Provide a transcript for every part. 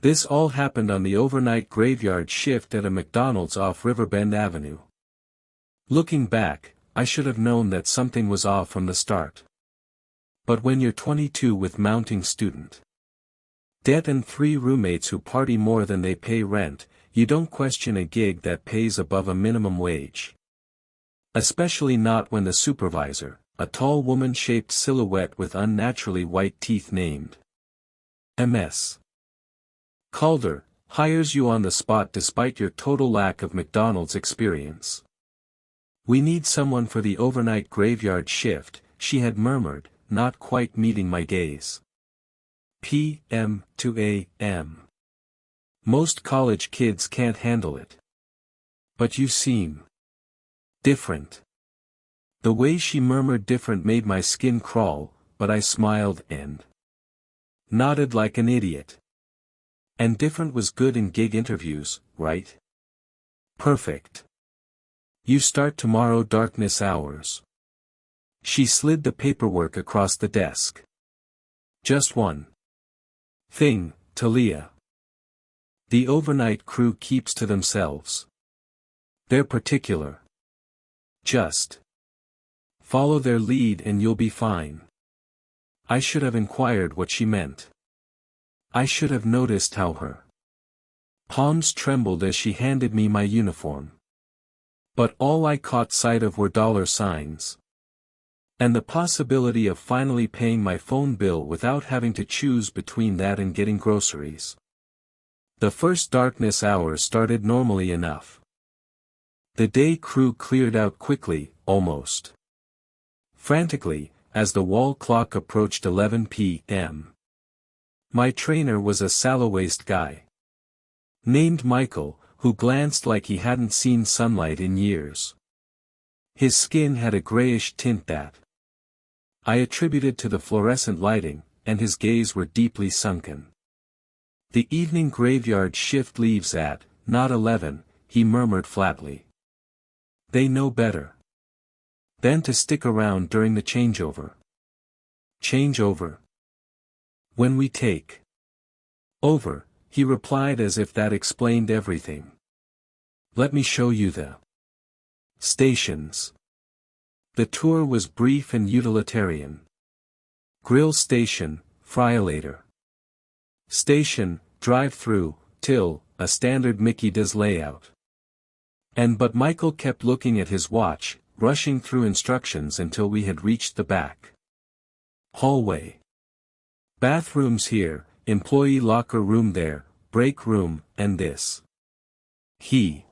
This all happened on the overnight graveyard shift at a McDonald's off Riverbend Avenue. Looking back, I should have known that something was off from the start. But when you're 22 with mounting student debt and 3 roommates who party more than they pay rent, you don't question a gig that pays above a minimum wage. Especially not when the supervisor, a tall woman-shaped silhouette with unnaturally white teeth named Ms. Calder, hires you on the spot despite your total lack of McDonald's experience. "We need someone for the overnight graveyard shift," she had murmured, not quite meeting my gaze. "P.M. to A.M. Most college kids can't handle it. But you seem different." The way she murmured different made my skin crawl, but I smiled and nodded like an idiot. And different was good in gig interviews, right? Perfect. "You start tomorrow, darkness hours." She slid the paperwork across the desk. "Just one thing, Talia. The overnight crew keeps to themselves. They're particular. Just follow their lead and you'll be fine." I should have inquired what she meant. I should have noticed how her palms trembled as she handed me my uniform. But all I caught sight of were dollar signs. And the possibility of finally paying my phone bill without having to choose between that and getting groceries. The first darkness hours started normally enough. The day crew cleared out quickly, almost frantically, as the wall clock approached 11 p.m. My trainer was a sallow-waisted guy named Michael, who glanced like he hadn't seen sunlight in years. His skin had a grayish tint that I attributed to the fluorescent lighting, and his gaze were deeply sunken. "The evening graveyard shift leaves at, not 11, he murmured flatly. "They know better than to stick around during the changeover." "Changeover? When we take over," he replied as if that explained everything. "Let me show you the stations." The tour was brief and utilitarian. Grill station, Friolator. Station, drive-through, till, a standard Mickey D's layout. But Michael kept looking at his watch, rushing through instructions until we had reached the back hallway. "Bathrooms here, employee locker room there, break room, and this." He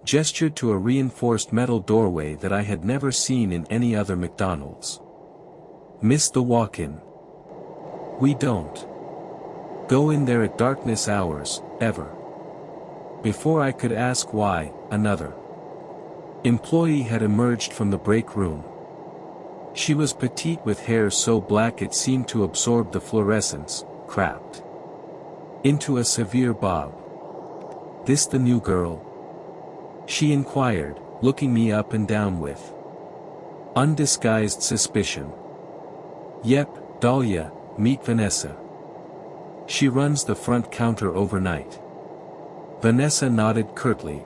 gestured to a reinforced metal doorway that I had never seen in any other McDonald's. "Miss the walk-in. We don't go in there at darkness hours, ever." Before I could ask why, another employee had emerged from the break room. She was petite with hair so black it seemed to absorb the fluorescence, cracked into a severe bob. "This the new girl?" she inquired, looking me up and down with undisguised suspicion. "Yep, Dahlia, meet Vanessa. She runs the front counter overnight." Vanessa nodded curtly.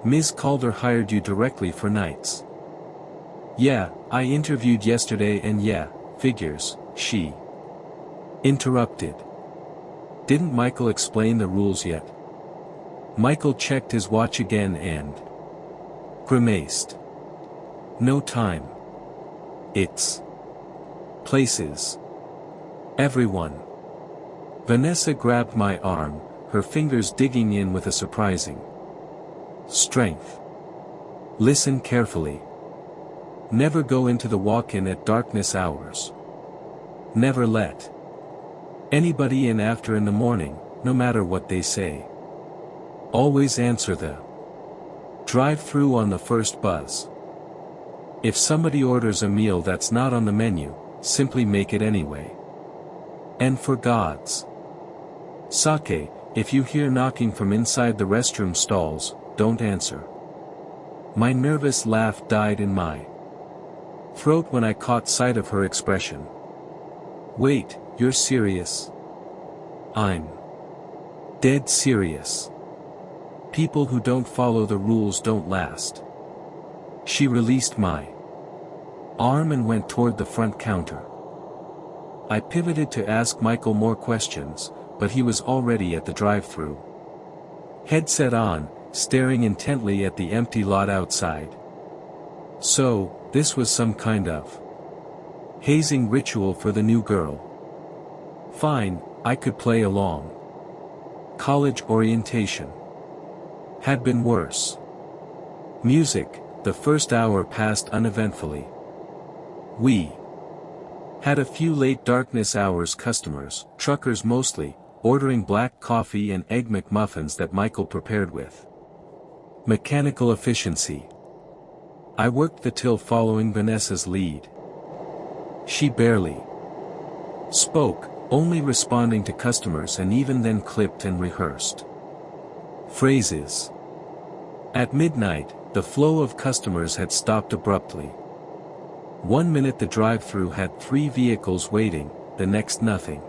"Ms. Calder hired you directly for nights?" "Yeah, I interviewed yesterday and yeah, figures," she interrupted. "Didn't Michael explain the rules yet?" Michael checked his watch again and grimaced. "No time. It's places. Everyone." Vanessa grabbed my arm, her fingers digging in with a surprising strength. "Listen carefully. Never go into the walk-in at darkness hours. Never let anybody in after in the morning, no matter what they say. Always answer the drive-through on the first buzz. If somebody orders a meal that's not on the menu, simply make it anyway. And for God's sake, if you hear knocking from inside the restroom stalls, don't answer." My nervous laugh died in my throat when I caught sight of her expression. "Wait, you're serious?" "I'm Dead serious. People who don't follow the rules don't last. She released my arm and went toward the front counter. I pivoted to ask Michael more questions, but he was already at the drive-thru. Headset on, staring intently at the empty lot outside. So, this was some kind of hazing ritual for the new girl. Fine, I could play along. College orientation had been worse. Music, the first hour passed uneventfully. We had a few late darkness hours customers, truckers mostly, ordering black coffee and egg McMuffins that Michael prepared with mechanical efficiency. I worked the till following Vanessa's lead. She barely spoke, only responding to customers and even then clipped and rehearsed phrases. At midnight, the flow of customers had stopped abruptly. 1 minute the drive-thru had 3 vehicles waiting, the next nothing.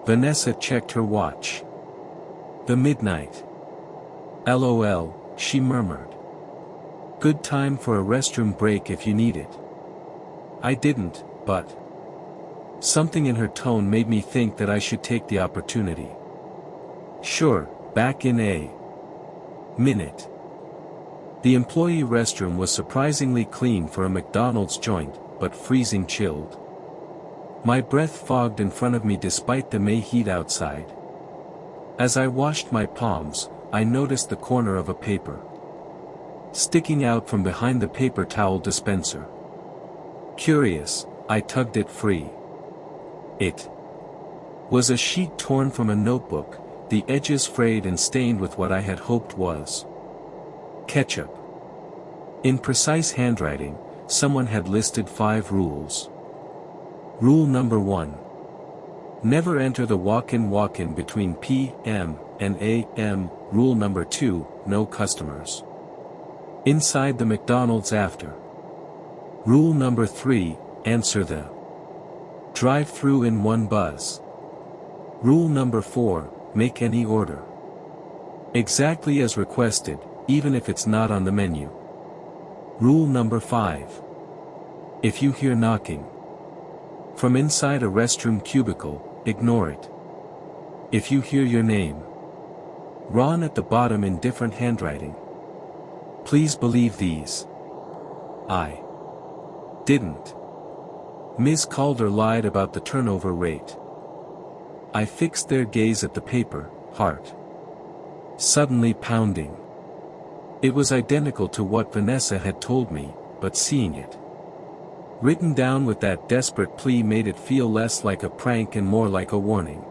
Vanessa checked her watch. The midnight. LOL, she murmured. Good time for a restroom break if you need it. I didn't, but something in her tone made me think that I should take the opportunity. Sure, back in a minute. The employee restroom was surprisingly clean for a McDonald's joint, but freezing chilled. My breath fogged in front of me despite the May heat outside. As I washed my palms, I noticed the corner of a paper sticking out from behind the paper towel dispenser. Curious, I tugged it free. It was a sheet torn from a notebook, the edges frayed and stained with what I had hoped was ketchup. In precise handwriting, someone had listed 5 rules. Rule number 1. Never enter the walk-in between p.m. and a.m. Rule number 2, no customers inside the McDonald's after. Rule number 3, answer the drive-thru in one buzz. Rule number 4, make any order exactly as requested, even if it's not on the menu. Rule number 5. If you hear knocking from inside a restroom cubicle, ignore it. If you hear your name written at the bottom in different handwriting, please believe these. I didn't. Ms. Calder lied about the turnover rate. I fixed their gaze at the paper, heart suddenly pounding. It was identical to what Vanessa had told me, but seeing it written down with that desperate plea made it feel less like a prank and more like a warning.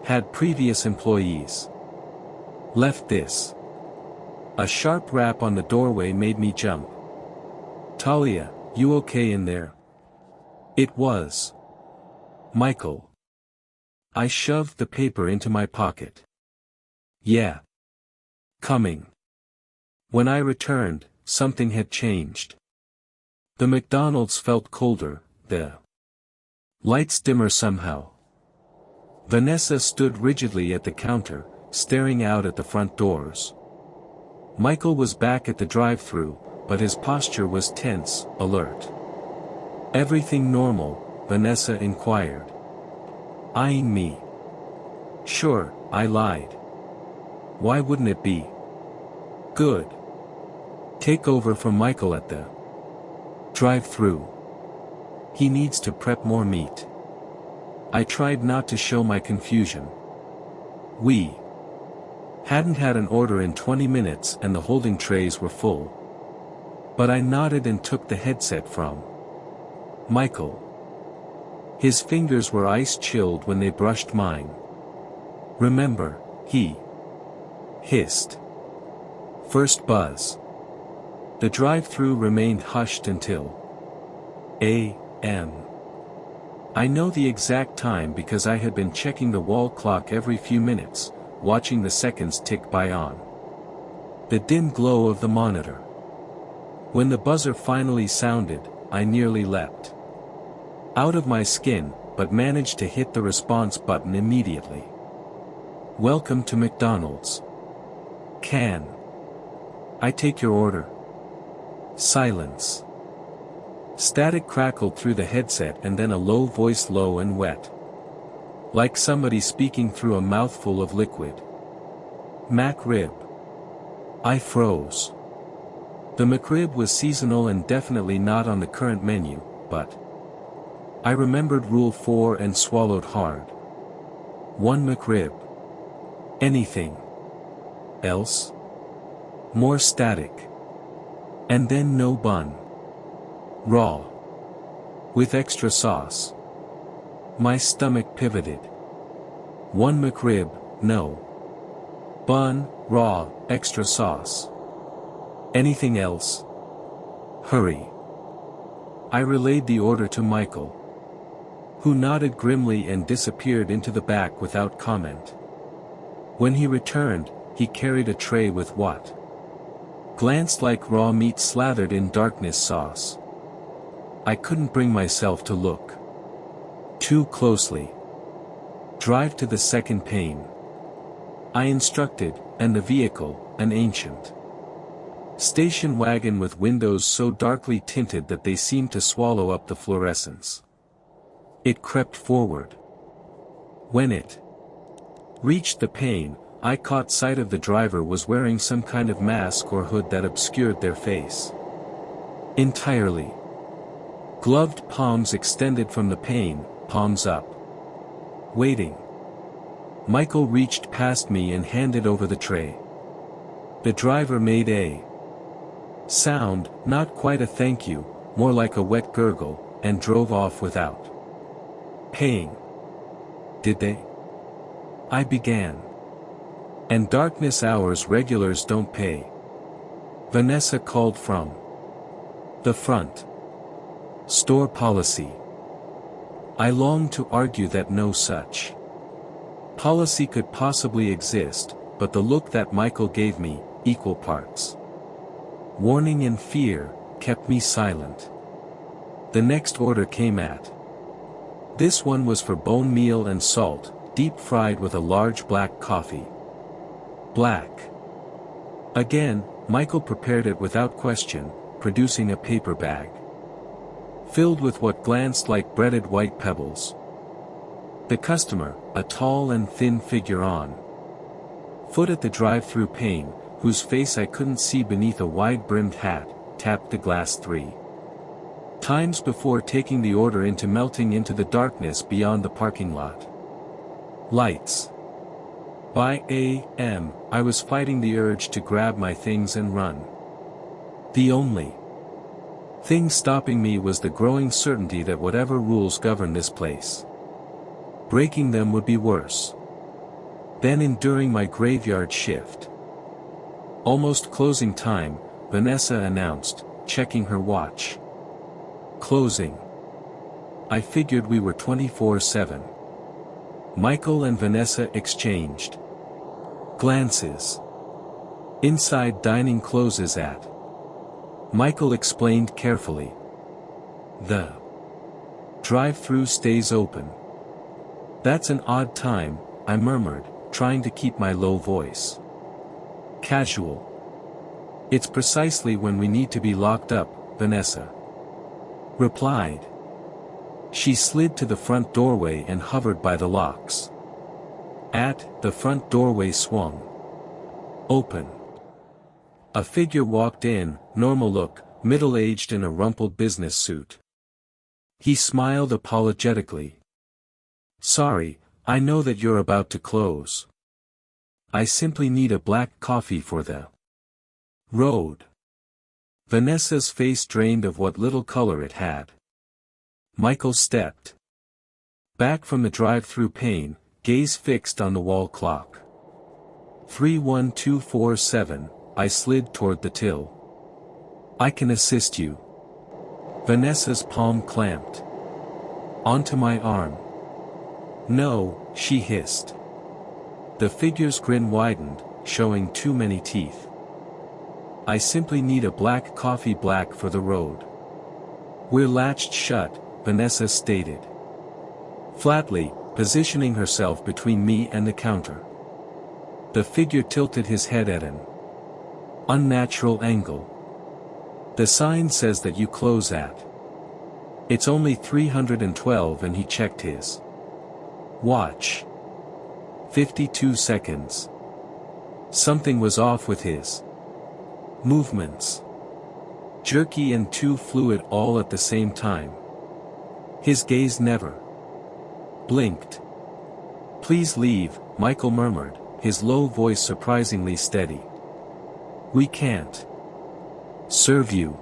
Had previous employees left this? A sharp rap on the doorway made me jump. Talia, you okay in there? It was Michael. I shoved the paper into my pocket. Yeah. Coming. When I returned, something had changed. The McDonald's felt colder, the lights dimmer somehow. Vanessa stood rigidly at the counter, staring out at the front doors. Michael was back at the drive-thru, but his posture was tense, alert. Everything normal? Vanessa inquired, eyeing me. Sure, I lied. Why wouldn't it be? Good. Take over from Michael at the drive-thru. He needs to prep more meat. I tried not to show my confusion. We hadn't had an order in 20 minutes and the holding trays were full. But I nodded and took the headset from Michael. His fingers were ice-chilled when they brushed mine. Remember, he hissed. First buzz. The drive-thru remained hushed until a.m. I know the exact time because I had been checking the wall clock every few minutes, watching the seconds tick by on the dim glow of the monitor. When the buzzer finally sounded, I nearly leapt out of my skin, but managed to hit the response button immediately. Welcome to McDonald's. Can I take your order? Silence. Static crackled through the headset and then a low voice, low and wet. Like somebody speaking through a mouthful of liquid. McRib. I froze. The McRib was seasonal and definitely not on the current menu, but I remembered Rule 4 and swallowed hard. One McRib. Anything else? More static. And then no bun. Raw. With extra sauce. My stomach pivoted. One McRib, no. Bun, raw, extra sauce. Anything else? Hurry. I relayed the order to Michael, who nodded grimly and disappeared into the back without comment. When he returned, he carried a tray with what glanced like raw meat slathered in darkness sauce. I couldn't bring myself to look too closely. Drive to the second pane, I instructed, and the vehicle, an ancient station wagon with windows so darkly tinted that they seemed to swallow up the fluorescence. It crept forward. When it reached the pane, I caught sight of the driver was wearing some kind of mask or hood that obscured their face entirely. Gloved palms extended from the pane, palms up. Waiting. Michael reached past me and handed over the tray. The driver made a sound, not quite a thank you, more like a wet gurgle, and drove off without paying. Did they? I began. And darkness hours regulars don't pay. Vanessa called from the front. Store policy. I longed to argue that no such policy could possibly exist, but the look that Michael gave me, equal parts warning and fear, kept me silent. The next order came at. This one was for bone meal and salt, deep fried with a large black coffee. Black. Again, Michael prepared it without question, producing a paper bag filled with what glanced like breaded white pebbles. The customer, a tall and thin figure on foot at the drive-through pane, whose face I couldn't see beneath a wide-brimmed hat, tapped the glass 3 times before taking the order into melting into the darkness beyond the parking lot. Lights. By a.m., I was fighting the urge to grab my things and run. The only thing stopping me was the growing certainty that whatever rules govern this place, breaking them would be worse than enduring my graveyard shift. Almost closing time, Vanessa announced, checking her watch. Closing. I figured we were 24/7. Michael and Vanessa exchanged glances. Inside dining closes at. Michael explained carefully. The drive-through stays open. That's an odd time, I murmured, trying to keep my low voice casual. It's precisely when we need to be locked up, Vanessa replied. She slid to the front doorway and hovered by the locks. The front doorway swung open. A figure walked in, normal look, middle-aged in a rumpled business suit. He smiled apologetically. Sorry, I know that you're about to close. I simply need a black coffee for the road. Vanessa's face drained of what little color it had. Michael stepped back from the drive-through pane, gaze fixed on the wall clock. 31247, I slid toward the till. I can assist you. Vanessa's palm clamped onto my arm. No, she hissed. The figure's grin widened, showing too many teeth. I simply need a black coffee, black for the road. We're latched shut, Vanessa stated flatly, positioning herself between me and the counter. The figure tilted his head at an unnatural angle. The sign says that you close at. It's only 312 and he checked his watch. 52 seconds. Something was off with his movements. Jerky and too fluid all at the same time. His gaze never blinked. "Please leave," Michael murmured, his low voice surprisingly steady. "We can't serve you."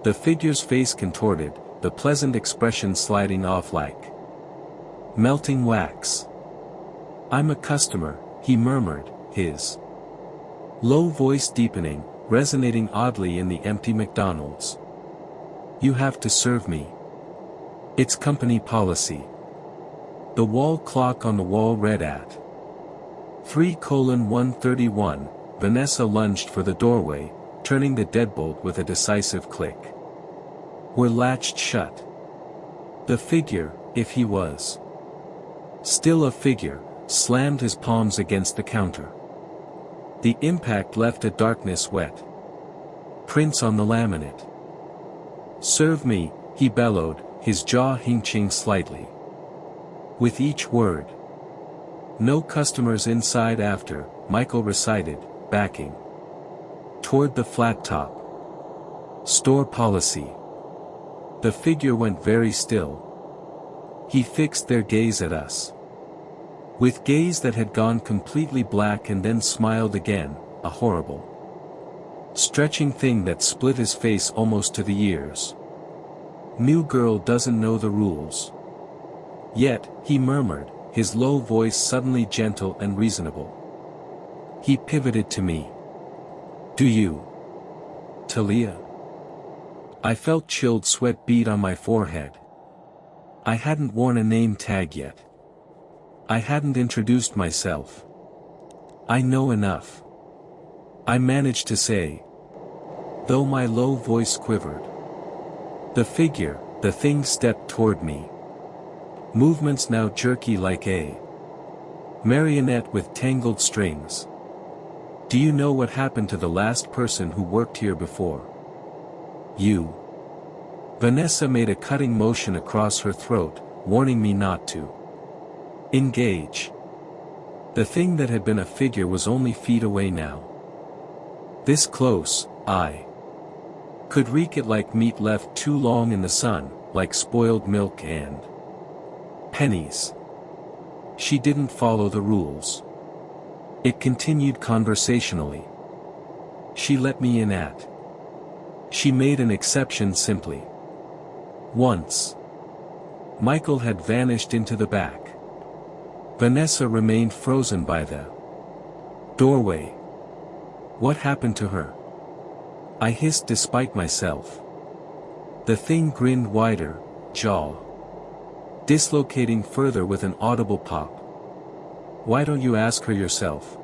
The figure's face contorted, the pleasant expression sliding off like melting wax. "I'm a customer," he murmured, his low voice deepening, resonating oddly in the empty McDonald's. "You have to serve me. It's company policy." The wall clock on the wall read at 3:131. Vanessa lunged for the doorway, turning the deadbolt with a decisive click. "We're latched shut." The figure, if he was still a figure, slammed his palms against the counter. The impact left a darkness wet prints on the laminate. "Serve me," he bellowed, his jaw hinching slightly with each word. "No customers inside after," Michael recited, backing toward the flat top. "Store policy." The figure went very still. He fixed their gaze at us with gaze that had gone completely black and then smiled again, a horrible stretching thing that split his face almost to the ears. "New girl doesn't know the rules yet," he murmured, his low voice suddenly gentle and reasonable. He pivoted to me. "Do you, Talia?" I felt chilled sweat bead on my forehead. I hadn't worn a name tag yet. I hadn't introduced myself. "I know enough," I managed to say, though my low voice quivered. The figure, the thing stepped toward me. Movements now jerky like a marionette with tangled strings. "Do you know what happened to the last person who worked here before you?" Vanessa made a cutting motion across her throat, warning me not to engage. The thing that had been a figure was only feet away now. This close, I could reek it like meat left too long in the sun, like spoiled milk and pennies. She didn't follow the rules. It continued conversationally. She let me in at. She made an exception simply. Once. Michael had vanished into the back. Vanessa remained frozen by the doorway. What happened to her? I hissed despite myself. The thing grinned wider, jaw dislocating further with an audible pop. "Why don't you ask her yourself?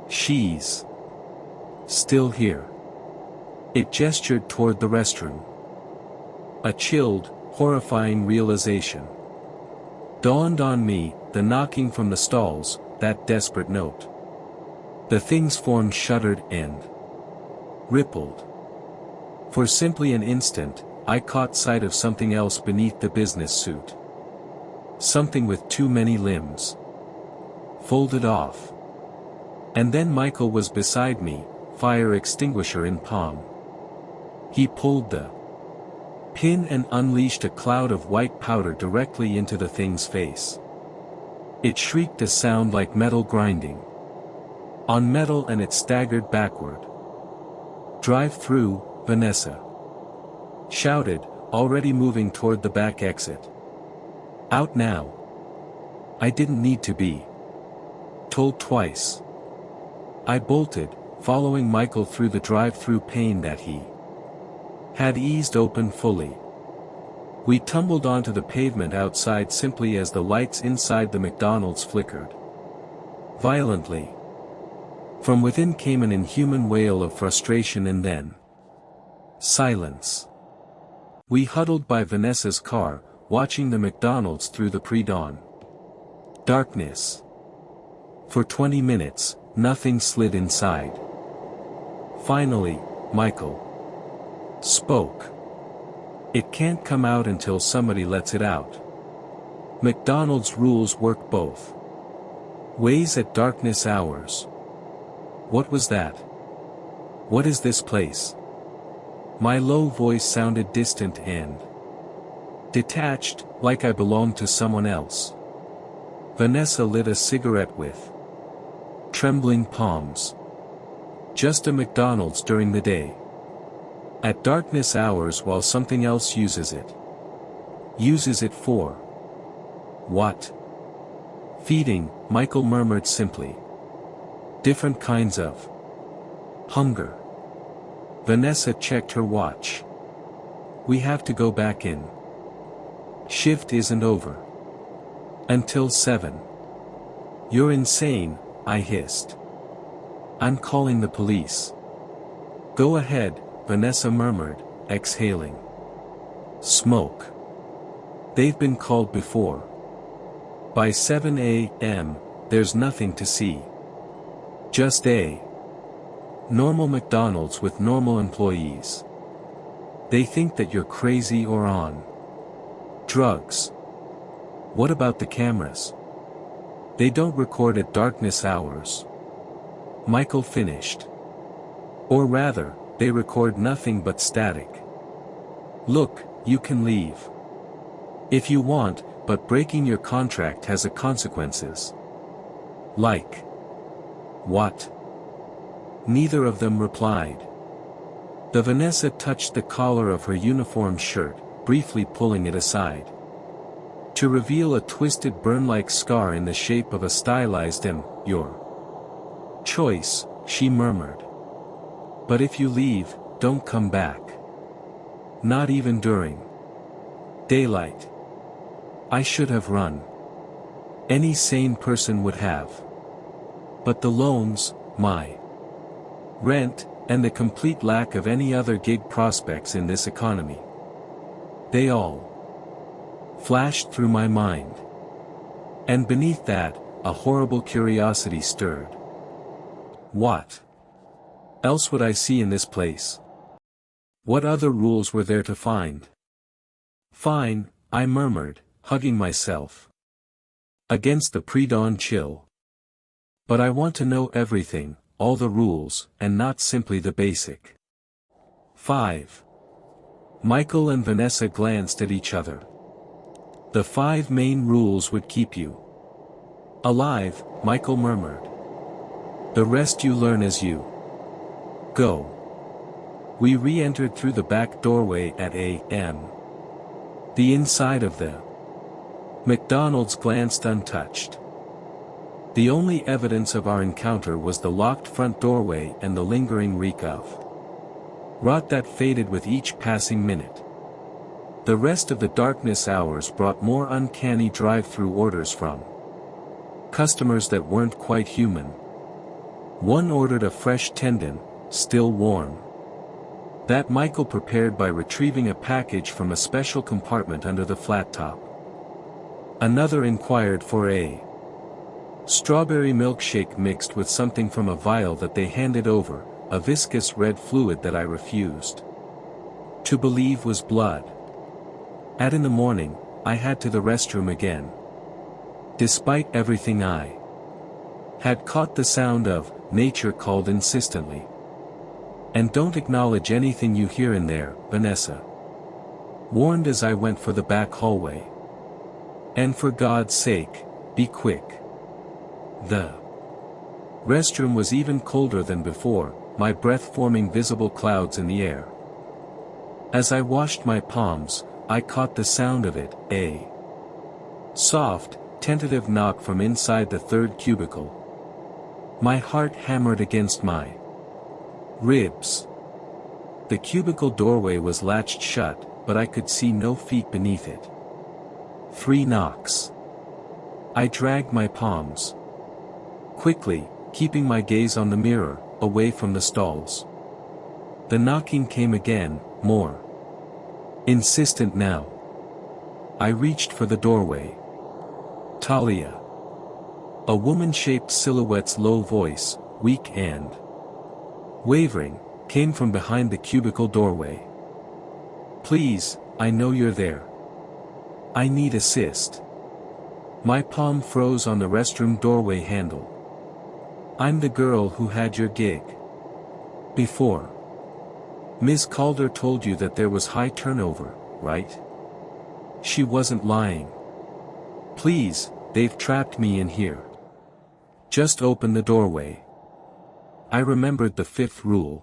She's still here." It gestured toward the restroom. A chilled, horrifying realization dawned on me, the knocking from the stalls, that desperate note. The thing's form shuddered and rippled. For simply an instant, I caught sight of something else beneath the business suit. Something with too many limbs. Folded off. And then Michael was beside me, fire extinguisher in palm. He pulled the pin and unleashed a cloud of white powder directly into the thing's face. It shrieked a sound like metal grinding on metal and it staggered backward. "Drive through, Vanessa!" shouted, already moving toward the back exit. "Out now." I didn't need to be told twice. I bolted, following Michael through the drive-through pane that he had eased open fully. We tumbled onto the pavement outside simply as the lights inside the McDonald's flickered violently. From within came an inhuman wail of frustration and then silence. We huddled by Vanessa's car, watching the McDonald's through the pre-dawn darkness. For 20 minutes, nothing slid inside. Finally, Michael spoke. It can't come out until somebody lets it out. McDonald's rules work both ways at darkness hours. What was that? What is this place? My low voice sounded distant and detached, like I belonged to someone else. Vanessa lit a cigarette with trembling palms. Just a McDonald's during the day. At darkness hours while something else uses it. Uses it for what? Feeding, Michael murmured simply. Different kinds of hunger. Vanessa checked her watch. We have to go back in. Shift isn't over until 7. You're insane, I hissed. I'm calling the police. Go ahead, Vanessa murmured, exhaling smoke. They've been called before. By 7 a.m., there's nothing to see. Just a normal McDonald's with normal employees. They think that you're crazy or on drugs. What about the cameras? They don't record at darkness hours. Michael finished. Or rather, they record nothing but static. Look, you can leave if you want, but breaking your contract has consequences. Like what? Neither of them replied. The Vanessa touched the collar of her uniform shirt, briefly pulling it aside, to reveal a twisted burn-like scar in the shape of a stylized M. Your choice, she murmured. But if you leave, don't come back. Not even during daylight. I should have run. Any sane person would have. But the loans, my rent, and the complete lack of any other gig prospects in this economy. They all flashed through my mind. And beneath that, a horrible curiosity stirred. What else would I see in this place? What other rules were there to find? Fine, I murmured, hugging myself against the pre-dawn chill. But I want to know everything, all the rules, and not simply the basic. 5. Michael and Vanessa glanced at each other. The 5 main rules would keep you alive, Michael murmured. The rest you learn as you go. We re-entered through the back doorway at a.m. The inside of the McDonald's glanced untouched. The only evidence of our encounter was the locked front doorway and the lingering reek of rot that faded with each passing minute. The rest of the darkness hours brought more uncanny drive-through orders from customers that weren't quite human. One ordered a fresh tendon, still warm, that Michael prepared by retrieving a package from a special compartment under the flat top. Another inquired for a strawberry milkshake mixed with something from a vial that they handed over, a viscous red fluid that I refused to believe was blood. In the morning, I had to the restroom again. Despite everything I had caught the sound of, nature called insistently. And don't acknowledge anything you hear in there, Vanessa warned as I went for the back hallway. And for God's sake, be quick. The restroom was even colder than before, my breath forming visible clouds in the air. As I washed my palms, I caught the sound of it, a soft, tentative knock from inside the third cubicle. My heart hammered against my ribs. The cubicle doorway was latched shut, but I could see no feet beneath it. 3 knocks. I dragged my palms quickly, keeping my gaze on the mirror, away from the stalls. The knocking came again, more insistent now. I reached for the doorway. Talia A woman-shaped silhouette's low voice, weak and wavering, came from behind the cubicle doorway. "Please, I know you're there. I need assist." My palm froze on the restroom doorway handle. "I'm the girl who had your gig before. Ms. Calder told you that there was high turnover, right? She wasn't lying. Please, they've trapped me in here. Just open the doorway." I remembered the fifth rule.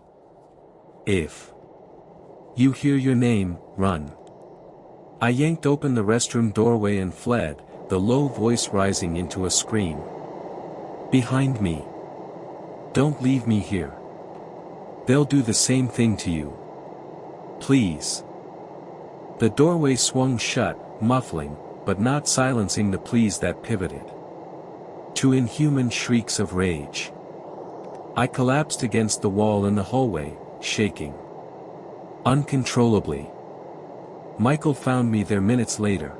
If you hear your name, run. I yanked open the restroom doorway and fled, the low voice rising into a scream. "Behind me. Don't leave me here. They'll do the same thing to you. Please." The doorway swung shut, muffling, but not silencing the pleas that pivoted to inhuman shrieks of rage. I collapsed against the wall in the hallway, shaking uncontrollably. Michael found me there minutes later.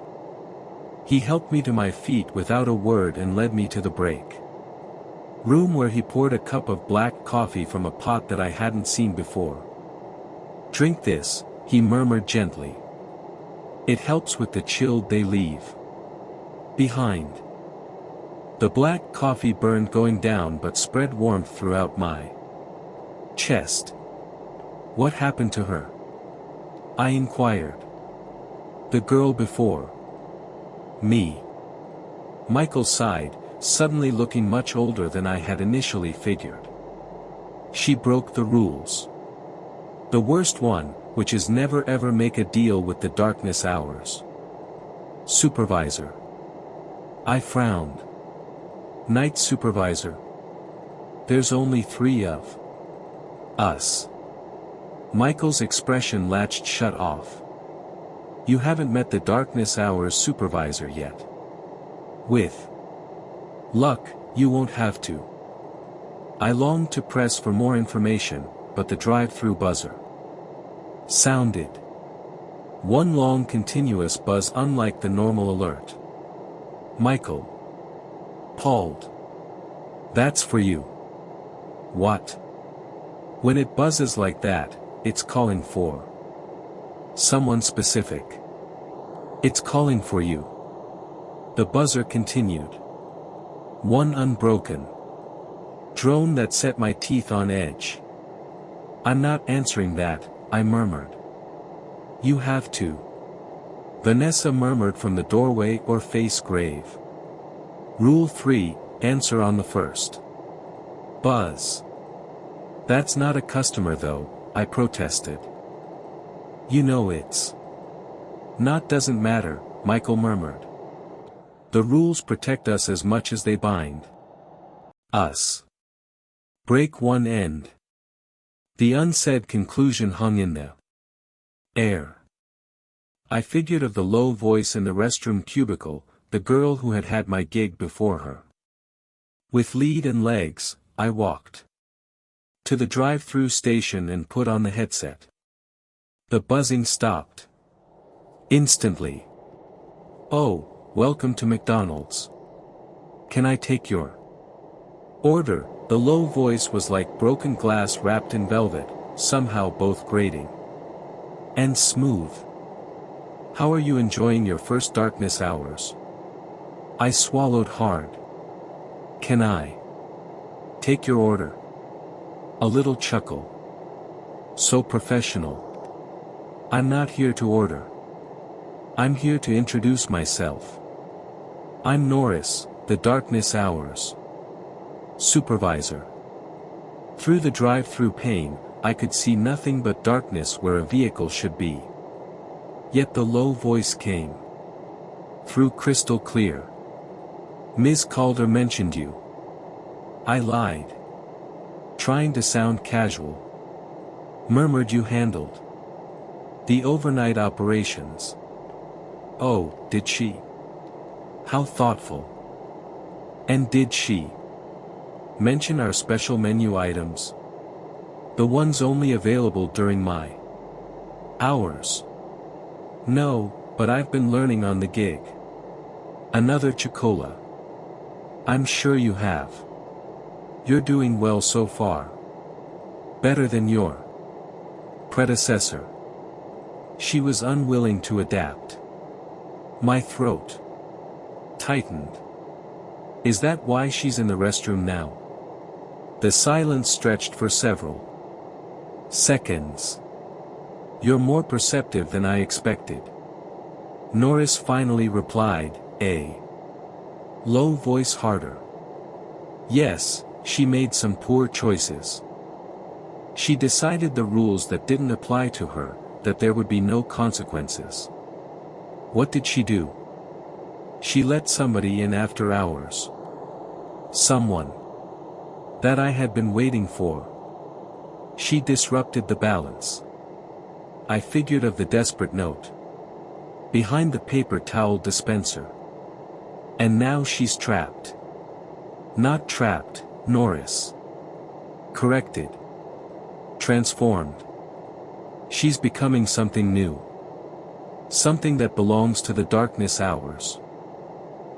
He helped me to my feet without a word and led me to the break room where he poured a cup of black coffee from a pot that I hadn't seen before. "Drink this," he murmured gently. "It helps with the chill they leave behind." The black coffee burned going down but spread warmth throughout my chest. "What happened to her?" I inquired. "The girl before me." Michael sighed, suddenly looking much older than I had initially figured. "She broke the rules. The worst one, which is never ever make a deal with the darkness hours. Supervisor." I frowned. "Night supervisor. There's only 3 of us." Michael's expression latched shut off. "You haven't met the darkness hours supervisor yet. With luck, you won't have to." I longed to press for more information, but the drive-through buzzer sounded. One long continuous buzz unlike the normal alert. "Michael." Pauled. "That's for you." "What?" "When it buzzes like that, it's calling for someone specific. It's calling for you." The buzzer continued. One unbroken drone that set my teeth on edge. "I'm not answering that," I murmured. "You have to." Vanessa murmured from the doorway or face grave. "Rule 3, answer on the first buzz." "That's not a customer though," I protested. "You know it's not doesn't matter," Michael murmured. "The rules protect us as much as they bind us. Break one end." The unsaid conclusion hung in the air. I figured of the low voice in the restroom cubicle, the girl who had had my gig before her. With lead and legs, I walked to the drive-through station and put on the headset. The buzzing stopped instantly. "Oh, welcome to McDonald's. Can I take your order?" The low voice was like broken glass wrapped in velvet, somehow both grating and smooth. "How are you enjoying your first darkness hours?" I swallowed hard. "Can I take your order?" A little chuckle. "So professional." "I'm not here to order. I'm here to introduce myself. I'm Norris, the darkness hours supervisor." Through the drive-through pane, I could see nothing but darkness where a vehicle should be. Yet the low voice came through crystal clear. "Ms. Calder mentioned you." I lied, trying to sound casual. "Murmured you handled the overnight operations." "Oh, did she? How thoughtful. And did she mention our special menu items? The ones only available during my hours?" "No, but I've been learning on the gig." Another Chicola. I'm sure you have. You're doing well so far. Better than your predecessor. She was unwilling to adapt. My throat tightened. Is that why she's in the restroom now? The silence stretched for several seconds. You're more perceptive than I expected. Norris finally replied, a low voice harder. Yes, she made some poor choices. She decided the rules that didn't apply to her, that there would be no consequences. What did she do? She let somebody in after hours. Someone that I had been waiting for. She disrupted the balance. I figured of the desperate note behind the paper towel dispenser. And now she's trapped. Not trapped, Norris corrected. Transformed. She's becoming something new. Something that belongs to the darkness hours.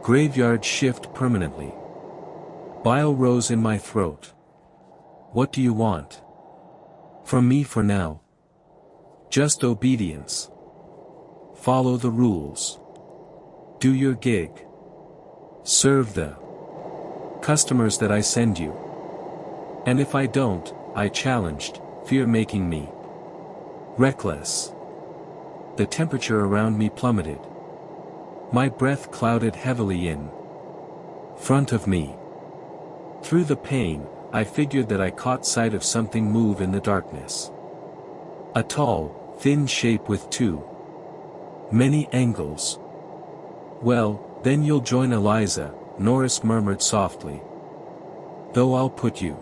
Graveyard shift permanently. Bile rose in my throat. What do you want from me for now? Just obedience. Follow the rules. Do your gig. Serve the customers that I send you. And if I don't, I challenged, fear making me reckless. The temperature around me plummeted. My breath clouded heavily in front of me. Through the pain, I figured that I caught sight of something move in the darkness. A tall, thin shape with too many angles. Well, then you'll join Eliza, Norris murmured softly. Though I'll put you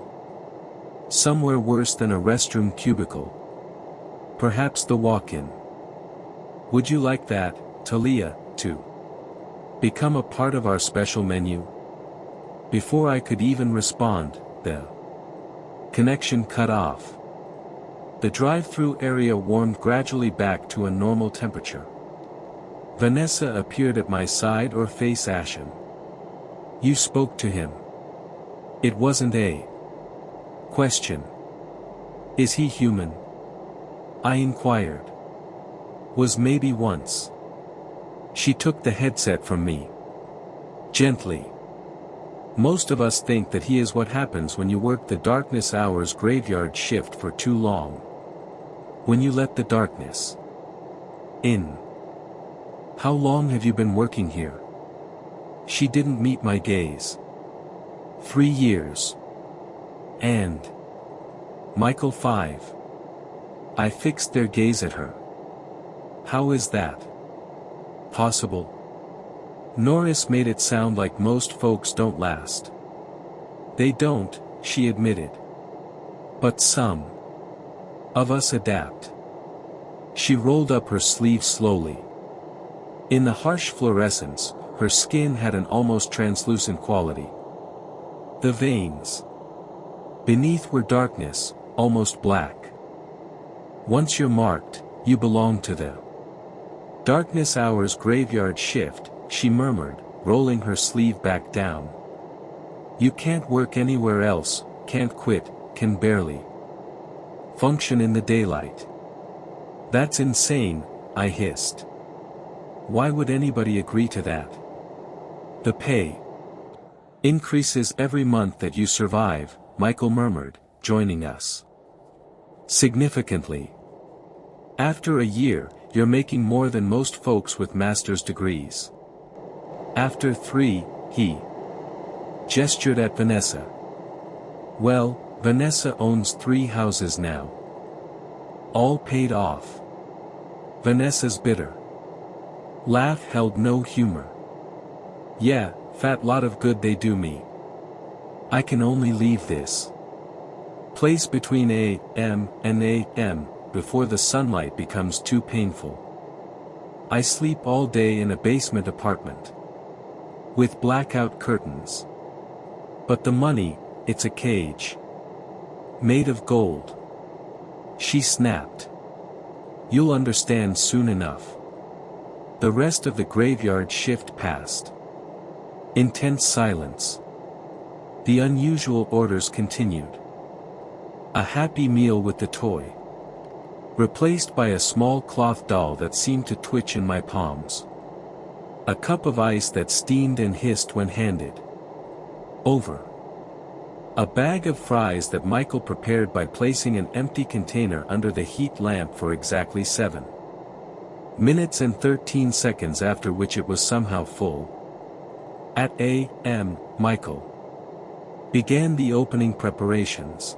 somewhere worse than a restroom cubicle. Perhaps the walk-in. Would you like that, Talia, to become a part of our special menu? Before I could even respond, the connection cut off. The drive-through area warmed gradually back to a normal temperature. Vanessa appeared at my side, her face ashen. You spoke to him. It wasn't a question. Is he human? I inquired. Was maybe once. She took the headset from me. Gently. Most of us think that he is what happens when you work the darkness hours graveyard shift for too long. When you let the darkness in. How long have you been working here? She didn't meet my gaze. 3 years. And Michael 5. I fixed their gaze at her. How is that possible? Norris made it sound like most folks don't last. They don't, she admitted. But some of us adapt. She rolled up her sleeve slowly. In the harsh fluorescence, her skin had an almost translucent quality. The veins beneath were darkness, almost black. Once you're marked, you belong to the darkness hours graveyard shift, she murmured, rolling her sleeve back down. You can't work anywhere else, can't quit, can barely function in the daylight. That's insane, I hissed. Why would anybody agree to that? The pay increases every month that you survive, Michael murmured, joining us. Significantly. After a year, you're making more than most folks with master's degrees. After 3, he gestured at Vanessa. Well, Vanessa owns 3 houses now. All paid off. Vanessa's bitter laugh held no humor. Yeah, fat lot of good they do me. I can only leave this place between a.m. and a.m. before the sunlight becomes too painful. I sleep all day in a basement apartment with blackout curtains. But the money, it's a cage made of gold. She snapped. You'll understand soon enough. The rest of the graveyard shift passed. Intense silence. The unusual orders continued. A Happy Meal with the toy. Replaced by a small cloth doll that seemed to twitch in my palms. A cup of ice that steamed and hissed when handed over. A bag of fries that Michael prepared by placing an empty container under the heat lamp for exactly 7 minutes and 13 seconds, after which it was somehow full. At a.m., Michael began the opening preparations.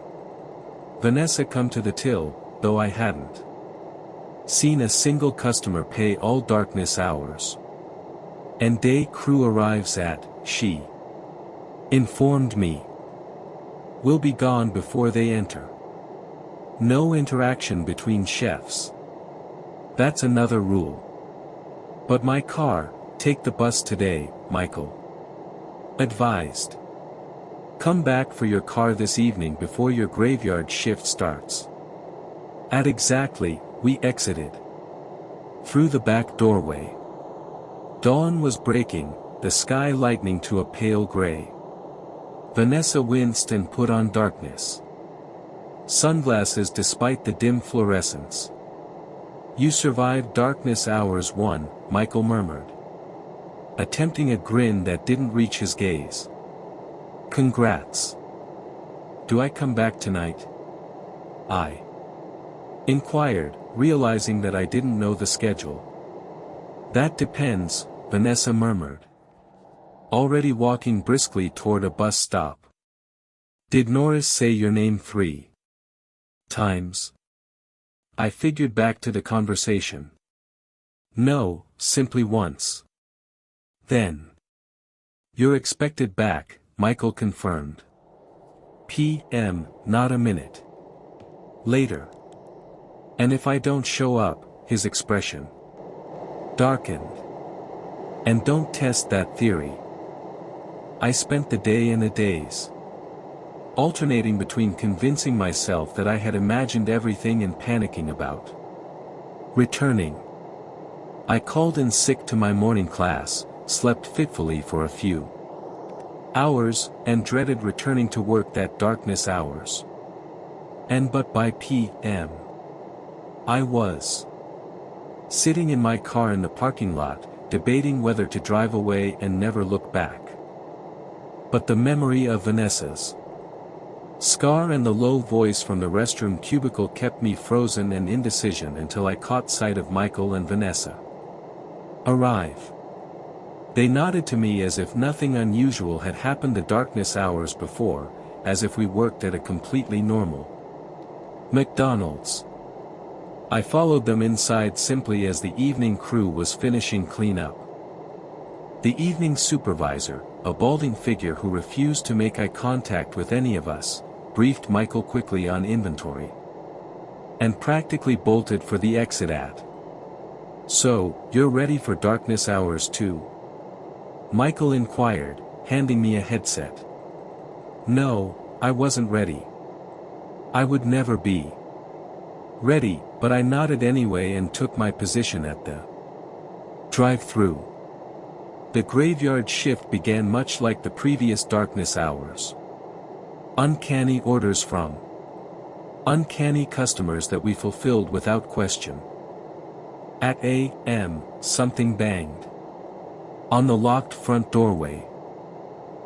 Vanessa come to the till, though I hadn't seen a single customer pay all darkness hours. And day crew arrives at, she informed me, will be gone before they enter. No interaction between chefs. That's another rule. But my car, take the bus today, Michael advised. Come back for your car this evening before your graveyard shift starts. At exactly, we exited through the back doorway. Dawn was breaking, the sky lightening to a pale gray. Vanessa winced and put on darkness sunglasses despite the dim fluorescence. You survived darkness hours 1, Michael murmured, attempting a grin that didn't reach his gaze. Congrats. Do I come back tonight? I inquired, realizing that I didn't know the schedule. That depends, Vanessa murmured, already walking briskly toward a bus stop. Did Norris say your name 3 times? I figured back to the conversation. No, simply once. Then. You're expected back, Michael confirmed. PM, not a minute later. And if I don't show up, his expression darkened. And don't test that theory. I spent the day and a daze alternating between convincing myself that I had imagined everything and panicking about returning. I called in sick to my morning class, slept fitfully for a few hours, and dreaded returning to work that darkness hours. But by p.m. I was sitting in my car in the parking lot, debating whether to drive away and never look back. But the memory of Vanessa's scar and the low voice from the restroom cubicle kept me frozen and indecision until I caught sight of Michael and Vanessa arrive. They nodded to me as if nothing unusual had happened the darkness hours before, as if we worked at a completely normal McDonald's. I followed them inside simply as the evening crew was finishing cleanup. The evening supervisor, a balding figure who refused to make eye contact with any of us, briefed Michael quickly on inventory. And practically bolted for the exit at. So, you're ready for darkness hours too? Michael inquired, handing me a headset. No, I wasn't ready. I would never be ready, but I nodded anyway and took my position at the drive-thru. The graveyard shift began much like the previous darkness hours. Uncanny orders from uncanny customers that we fulfilled without question. At a.m., something banged on the locked front doorway.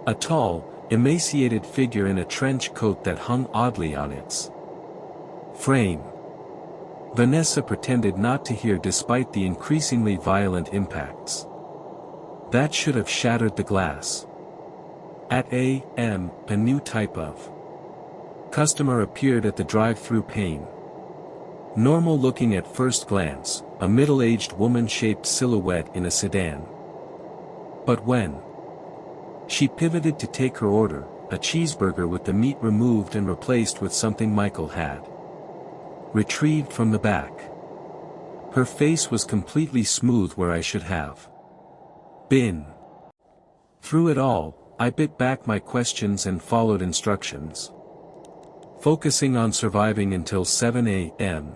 A tall, emaciated figure in a trench coat that hung oddly on its frame. Vanessa pretended not to hear despite the increasingly violent impacts. That should have shattered the glass. At a.m., a new type of customer appeared at the drive-thru pane. Normal looking at first glance, a middle-aged woman-shaped silhouette in a sedan. But when she pivoted to take her order, a cheeseburger with the meat removed and replaced with something Michael had retrieved from the back. Her face was completely smooth where I should have been. Through it all, I bit back my questions and followed instructions, focusing on surviving until 7 a.m.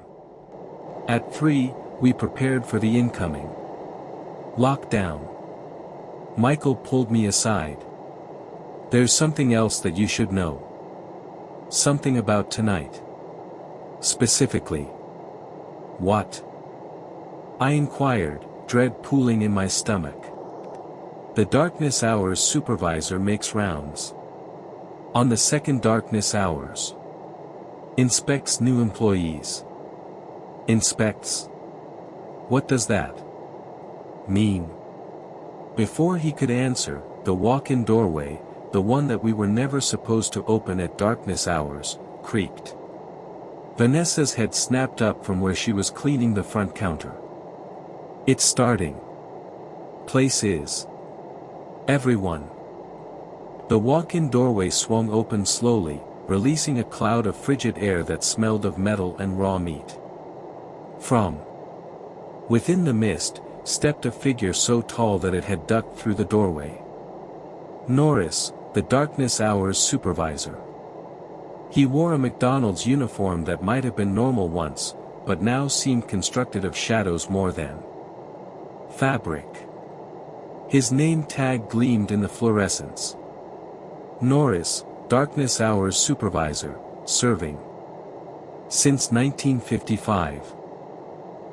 At 3, we prepared for the incoming lockdown. Michael pulled me aside. There's something else that you should know. Something about tonight. Specifically. What? I inquired, dread pooling in my stomach. The darkness hours supervisor makes rounds. On the second darkness hours. Inspects new employees. Inspects? What does that mean? Before he could answer, the walk-in doorway, the one that we were never supposed to open at darkness hours, creaked. Vanessa's head snapped up from where she was cleaning the front counter. It's starting. Place is. Everyone. The walk-in doorway swung open slowly, releasing a cloud of frigid air that smelled of metal and raw meat. From within the mist, stepped a figure so tall that it had ducked through the doorway. Norris, the darkness hours supervisor. He wore a McDonald's uniform that might have been normal once, but now seemed constructed of shadows more than fabric. His name tag gleamed in the fluorescence. Norris, darkness hours supervisor, serving. Since 1955.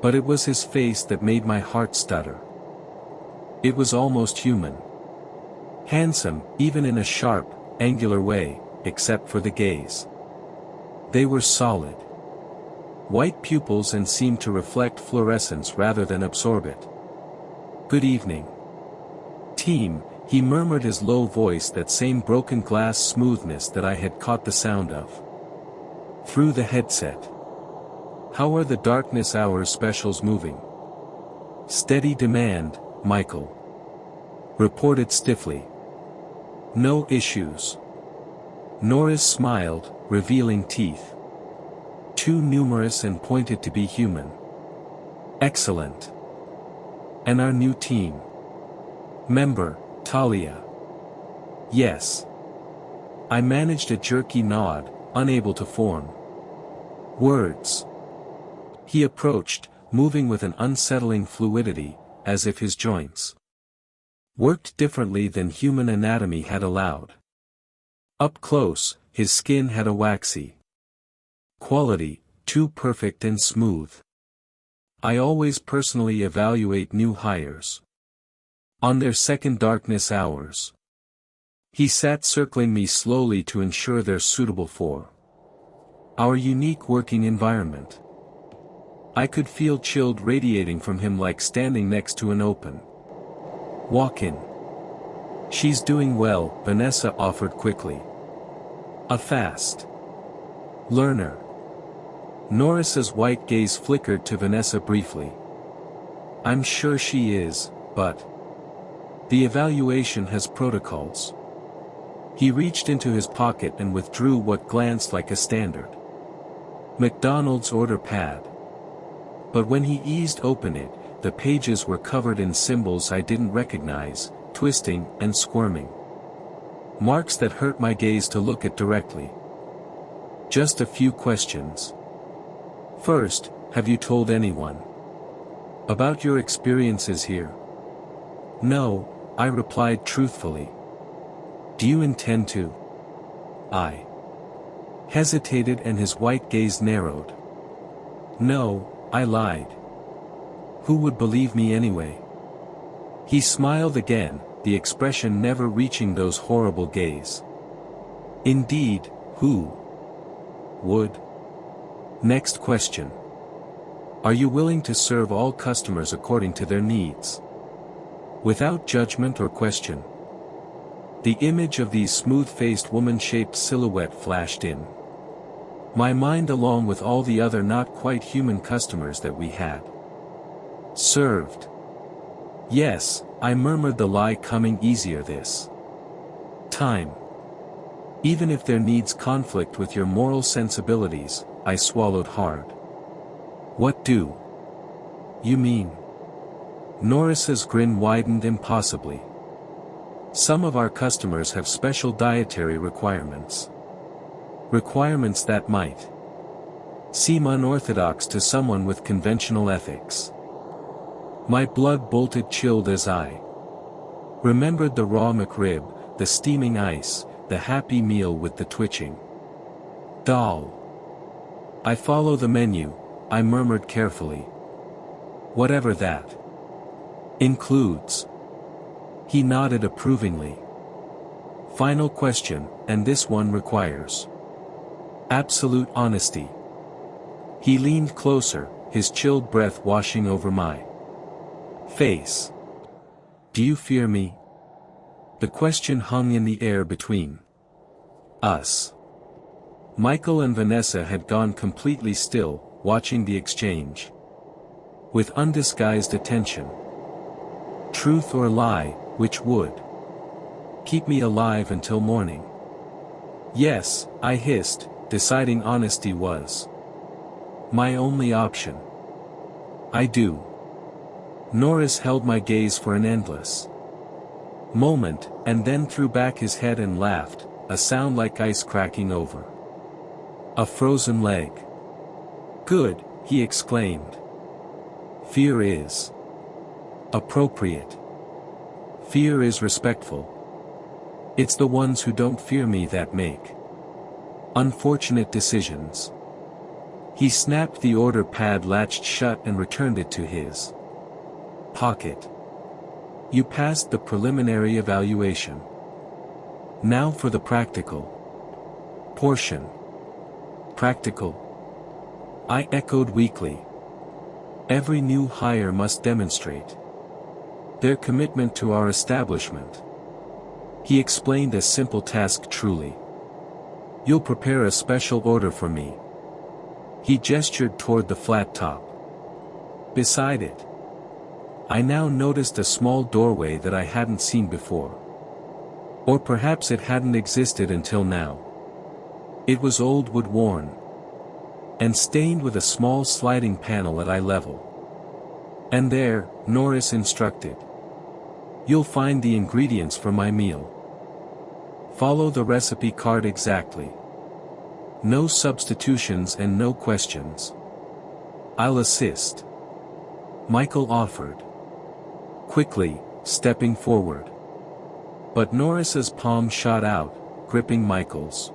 But it was his face that made my heart stutter. It was almost human. Handsome, even in a sharp, angular way, except for the gaze. They were solid. White pupils and seemed to reflect fluorescence rather than absorb it. Good evening. Team, he murmured, his low voice, that same broken glass smoothness that I had caught the sound of. Through the headset. How are the darkness hours specials moving? Steady demand, Michael reported stiffly. No issues. Norris smiled, revealing teeth. Too numerous and pointed to be human. Excellent. And our new team member, Talia. Yes. I managed a jerky nod, unable to form words. He approached, moving with an unsettling fluidity, as if his joints worked differently than human anatomy had allowed. Up close, his skin had a waxy quality, too perfect and smooth. I always personally evaluate new hires on their second darkness hours. He sat circling me slowly to ensure they're suitable for our unique working environment. I could feel chilled radiating from him like standing next to an open walk-in. She's doing well, Vanessa offered quickly. A fast learner. Norris's white gaze flickered to Vanessa briefly. I'm sure she is, but the evaluation has protocols. He reached into his pocket and withdrew what glanced like a standard McDonald's order pad. But when he eased open it, the pages were covered in symbols I didn't recognize, twisting and squirming. Marks that hurt my gaze to look at directly. Just a few questions. First, have you told anyone about your experiences here? No, I replied truthfully. Do you intend to? I hesitated and his white gaze narrowed. No, I lied. Who would believe me anyway? He smiled again, the expression never reaching those horrible gaze. Indeed, who would? Next question. Are you willing to serve all customers according to their needs? Without judgment or question? The image of the smooth-faced woman-shaped silhouette flashed in my mind along with all the other not quite human customers that we had served. Yes, I murmured, the lie coming easier this time. Even if their needs conflict with your moral sensibilities, I swallowed hard. What do you mean? Norris's grin widened impossibly. Some of our customers have special dietary requirements. Requirements that might seem unorthodox to someone with conventional ethics. My blood bolted chilled as I remembered the raw McRib, the steaming ice, the happy meal with the twitching doll. I follow the menu, I murmured carefully. Whatever that includes. He nodded approvingly. Final question, and this one requires absolute honesty. He leaned closer, his chilled breath washing over my face. Do you fear me? The question hung in the air between us. Michael and Vanessa had gone completely still, watching the exchange with undisguised attention. Truth or lie, which would keep me alive until morning? Yes, I hissed, deciding honesty was my only option. I do. Norris held my gaze for an endless moment, and then threw back his head and laughed, a sound like ice cracking over a frozen leg. Good, he exclaimed. Fear is appropriate. Fear is respectful. It's the ones who don't fear me that make unfortunate decisions. He snapped the order pad latched shut and returned it to his pocket. You passed the preliminary evaluation. Now for the practical portion. Practical? I echoed weakly. Every new hire must demonstrate their commitment to our establishment. He explained a simple task truly. You'll prepare a special order for me. He gestured toward the flat top. Beside it, I now noticed a small doorway that I hadn't seen before. Or perhaps it hadn't existed until now. It was old wood worn and stained with a small sliding panel at eye level. And there, Norris instructed. You'll find the ingredients for my meal. Follow the recipe card exactly. No substitutions and no questions. I'll assist. Michael offered. Quickly, stepping forward. But Norris's palm shot out, gripping Michael's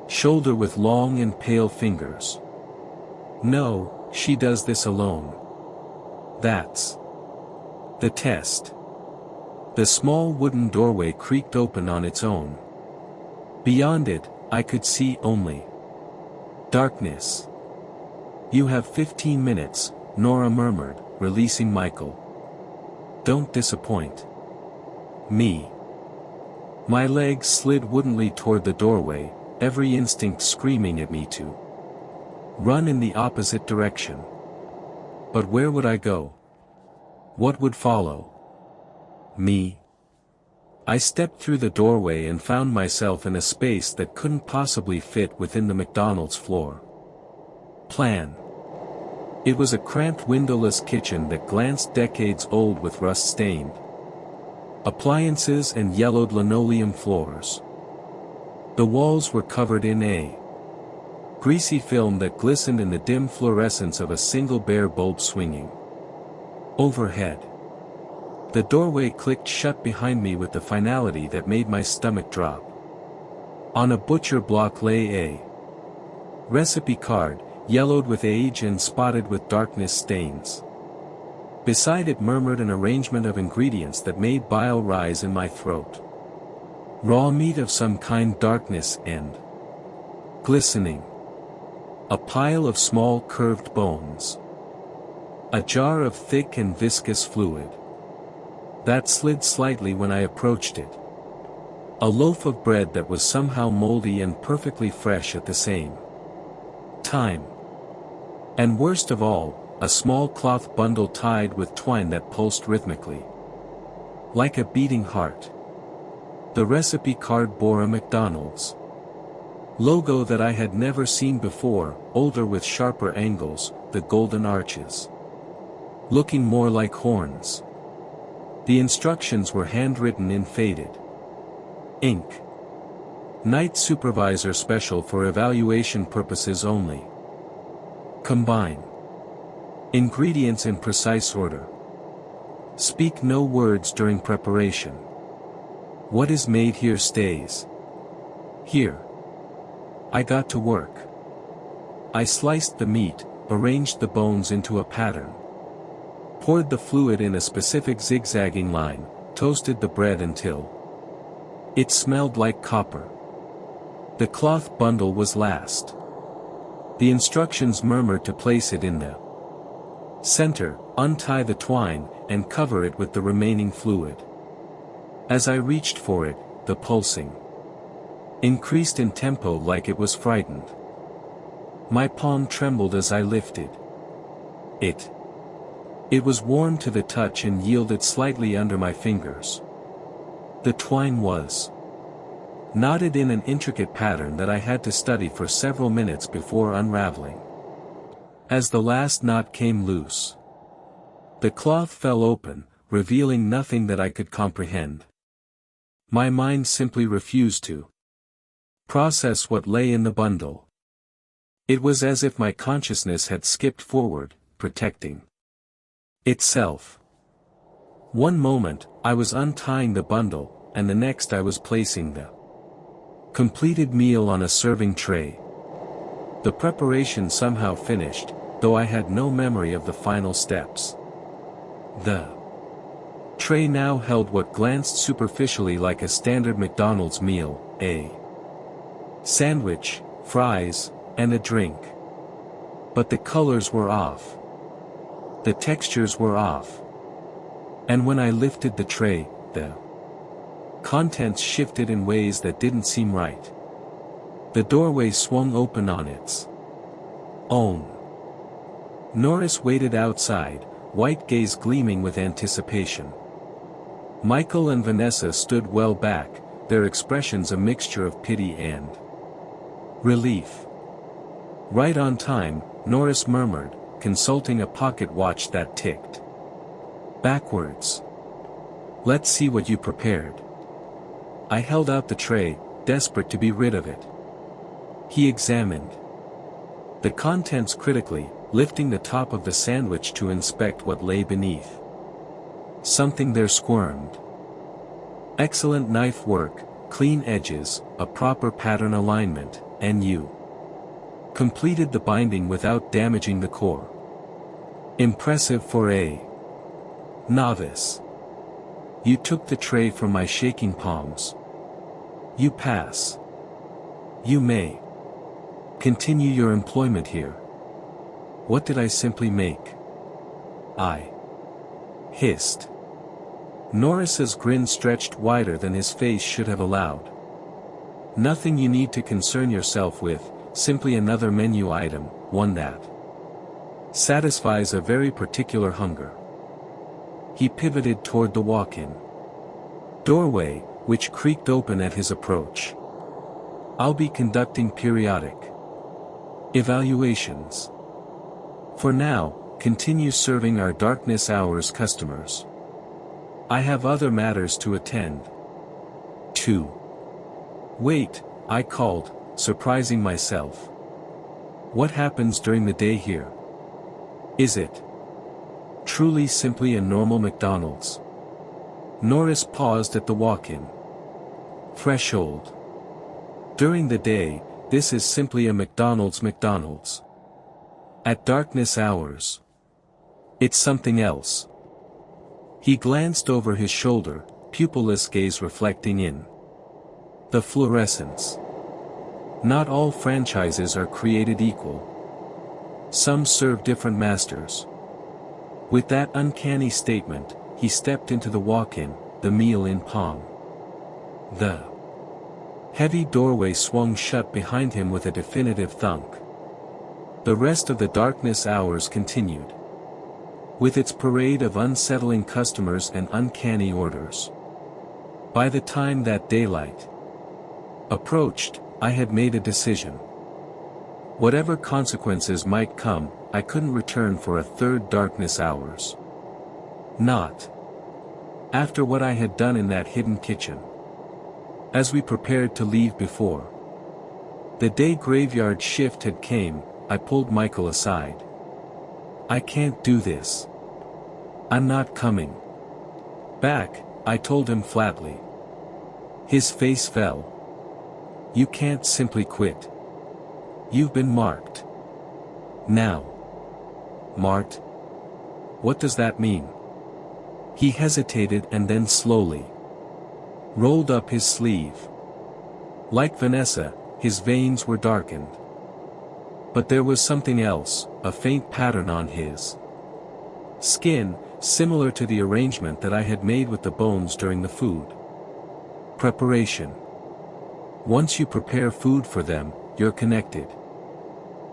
shoulder with long and pale fingers. No, she does this alone. That's the test. The small wooden doorway creaked open on its own. Beyond it, I could see only darkness. You have 15 minutes, Nora murmured, releasing Michael. Don't disappoint me. My legs slid woodenly toward the doorway, every instinct screaming at me to run in the opposite direction. But where would I go? What would follow me? I stepped through the doorway and found myself in a space that couldn't possibly fit within the McDonald's floor plan. It was a cramped windowless kitchen that glanced decades old with rust-stained appliances and yellowed linoleum floors. The walls were covered in a greasy film that glistened in the dim fluorescence of a single bare bulb swinging overhead. The doorway clicked shut behind me with the finality that made my stomach drop. On a butcher block lay a recipe card, yellowed with age and spotted with darkness stains. Beside it murmured an arrangement of ingredients that made bile rise in my throat. Raw meat of some kind, darkness and glistening. A pile of small curved bones. A jar of thick and viscous fluid that slid slightly when I approached it. A loaf of bread that was somehow moldy and perfectly fresh at the same time. And worst of all, a small cloth bundle tied with twine that pulsed rhythmically, like a beating heart. The recipe card bore a McDonald's logo that I had never seen before, older with sharper angles, the golden arches looking more like horns. The instructions were handwritten in faded ink. Night supervisor special for evaluation purposes only. Combine ingredients in precise order. Speak no words during preparation. What is made here stays here. I got to work. I sliced the meat, arranged the bones into a pattern, poured the fluid in a specific zigzagging line, toasted the bread until it smelled like copper. The cloth bundle was last. The instructions murmured to place it in the center, untie the twine, and cover it with the remaining fluid. As I reached for it, the pulsing increased in tempo like it was frightened. My palm trembled as I lifted it. It was warm to the touch and yielded slightly under my fingers. The twine was knotted in an intricate pattern that I had to study for several minutes before unraveling. As the last knot came loose, the cloth fell open, revealing nothing that I could comprehend. My mind simply refused to process what lay in the bundle. It was as if my consciousness had skipped forward, protecting itself. One moment, I was untying the bundle, and the next I was placing the completed meal on a serving tray. The preparation somehow finished, though I had no memory of the final steps. The tray now held what glanced superficially like a standard McDonald's meal, a sandwich, fries, and a drink. But the colors were off. The textures were off. And when I lifted the tray, the contents shifted in ways that didn't seem right. The doorway swung open on its own. Norris waited outside, white gaze gleaming with anticipation. Michael and Vanessa stood well back, their expressions a mixture of pity and relief. Right on time, Norris murmured, consulting a pocket watch that ticked backwards. Let's see what you prepared. I held out the tray, desperate to be rid of it. He examined the contents critically, lifting the top of the sandwich to inspect what lay beneath. Something there squirmed. Excellent knife work, clean edges, a proper pattern alignment, and you completed the binding without damaging the core. Impressive for a novice. You took the tray from my shaking palms. You pass. You may continue your employment here. What did I simply make? I hissed. Norris's grin stretched wider than his face should have allowed. Nothing you need to concern yourself with, simply another menu item, one that satisfies a very particular hunger. He pivoted toward the walk-in doorway, which creaked open at his approach. I'll be conducting periodic evaluations. For now, continue serving our darkness hours customers. I have other matters to attend to. Wait, I called, surprising myself. What happens during the day here? Is it truly simply a normal McDonald's? Norris paused at the walk-in threshold. During the day, this is simply a McDonald's. At darkness hours, it's something else. He glanced over his shoulder, pupilless gaze reflecting in the fluorescence. Not all franchises are created equal. Some serve different masters. With that uncanny statement, he stepped into the walk-in, the meal in palm. The heavy doorway swung shut behind him with a definitive thunk. The rest of the darkness hours continued, with its parade of unsettling customers and uncanny orders. By the time that daylight approached, I had made a decision. Whatever consequences might come, I couldn't return for a third darkness hours. Not after what I had done in that hidden kitchen. As we prepared to leave before the day graveyard shift had came, I pulled Michael aside. I can't do this. I'm not coming back, I told him flatly. His face fell. You can't simply quit. You've been marked. Now. Marked? What does that mean? He hesitated and then slowly rolled up his sleeve. Like Vanessa, his veins were darkened. But there was something else, a faint pattern on his skin, similar to the arrangement that I had made with the bones during the food preparation. Once you prepare food for them, you're connected.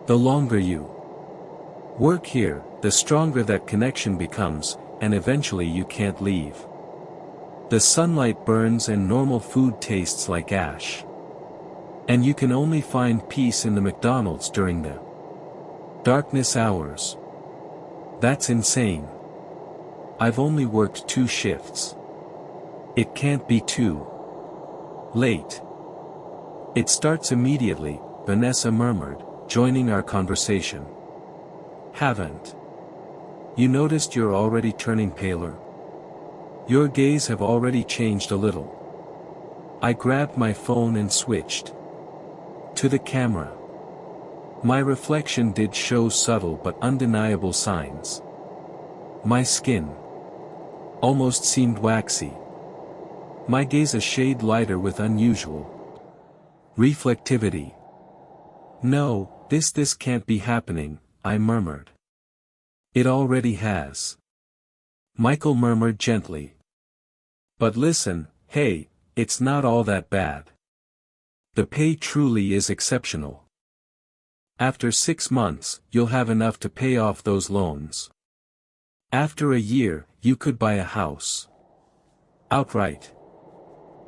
The longer you work here, the stronger that connection becomes, and eventually you can't leave. The sunlight burns and normal food tastes like ash. And you can only find peace in the McDonald's during the darkness hours. That's insane. I've only worked 2 shifts. It can't be too late. It starts immediately, Vanessa murmured, joining our conversation. Haven't you noticed you're already turning paler? Your gaze have already changed a little. I grabbed my phone and switched to the camera. My reflection did show subtle but undeniable signs. My skin almost seemed waxy. My gaze a shade lighter with unusual reflectivity. No, this can't be happening, I murmured. It already has. Michael murmured gently. But listen, hey, it's not all that bad. The pay truly is exceptional. After 6 months, you'll have enough to pay off those loans. After a year, you could buy a house outright.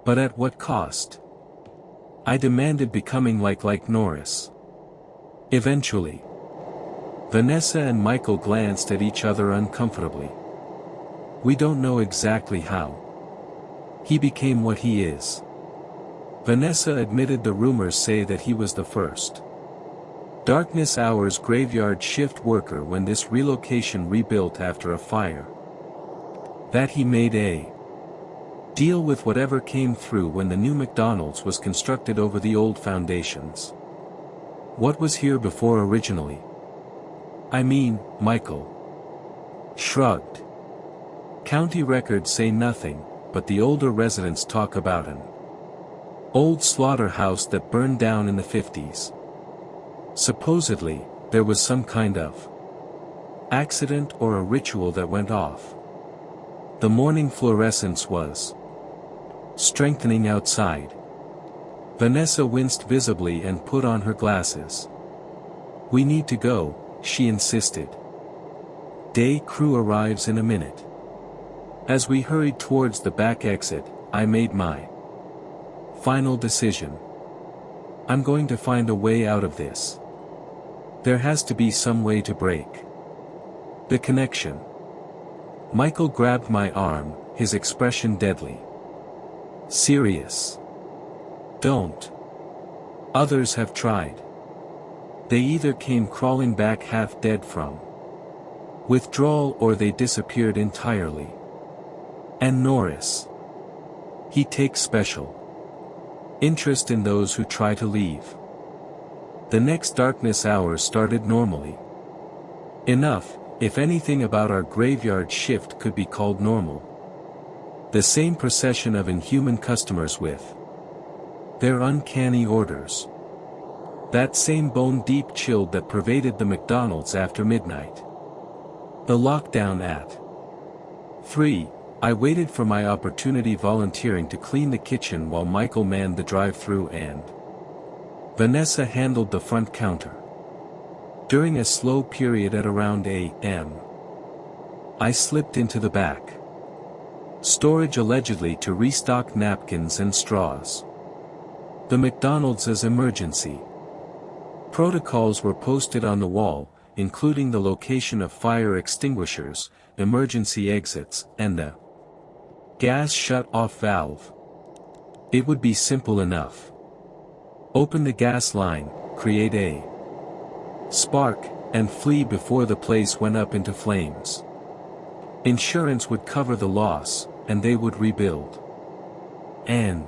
But at what cost? I demanded, becoming like Norris. Eventually. Vanessa and Michael glanced at each other uncomfortably. We don't know exactly how he became what he is. Vanessa admitted the rumors say that he was the first darkness hours graveyard shift worker when this relocation rebuilt after a fire. That he made a deal with whatever came through when the new McDonald's was constructed over the old foundations. What was here before originally? I mean, Michael shrugged. County records say nothing, but the older residents talk about an old slaughterhouse that burned down in the 50s. Supposedly, there was some kind of accident or a ritual that went off. The morning fluorescence was strengthening outside. Vanessa winced visibly and put on her glasses. We need to go, she insisted. Day crew arrives in a minute. As we hurried towards the back exit, I made my final decision. I'm going to find a way out of this. There has to be some way to break the connection. Michael grabbed my arm, his expression deadly serious. Don't. Others have tried. They either came crawling back half dead from withdrawal or they disappeared entirely. And Norris, he takes special interest in those who try to leave. The next darkness hours started normally. Enough, if anything about our graveyard shift could be called normal. The same procession of inhuman customers with their uncanny orders. That same bone-deep chill that pervaded the McDonald's after midnight. The lockdown at 3. I waited for my opportunity, volunteering to clean the kitchen while Michael manned the drive-thru and Vanessa handled the front counter. During a slow period at around a.m., I slipped into the back storage, allegedly to restock napkins and straws. The McDonald's emergency protocols were posted on the wall, including the location of fire extinguishers, emergency exits, and the gas shut-off valve. It would be simple enough. Open the gas line, create a spark, and flee before the place went up into flames. Insurance would cover the loss, and they would rebuild. And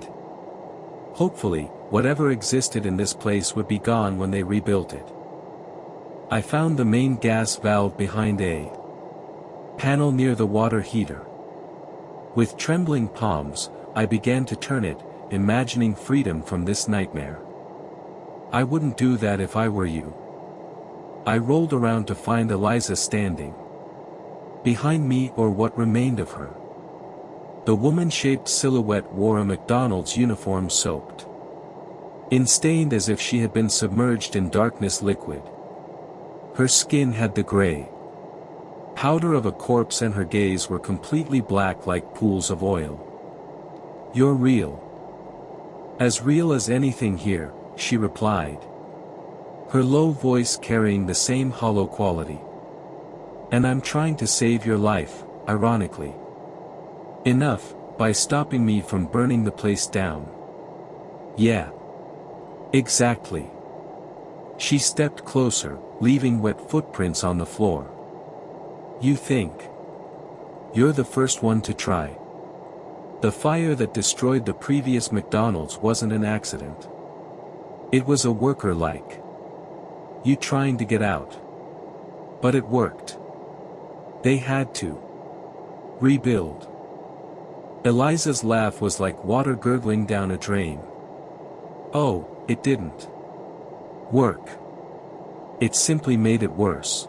Hopefully, whatever existed in this place would be gone when they rebuilt it. I found the main gas valve behind a panel near the water heater. With trembling palms, I began to turn it, imagining freedom from this nightmare. I wouldn't do that if I were you. I rolled around to find Eliza standing behind me, or what remained of her. The woman-shaped silhouette wore a McDonald's uniform soaked in stained as if she had been submerged in darkness liquid. Her skin had the gray powder of a corpse and her gaze were completely black like pools of oil. "You're real. As real as anything here," she replied, her low voice carrying the same hollow quality. "And I'm trying to save your life, ironically. Enough, by stopping me from burning the place down." "Yeah. Exactly." She stepped closer, leaving wet footprints on the floor. "You think you're the first one to try? The fire that destroyed the previous McDonald's wasn't an accident. It was a worker-like you trying to get out. But it worked. They had to rebuild." Eliza's laugh was like water gurgling down a drain. "Oh, it didn't work. It simply made it worse.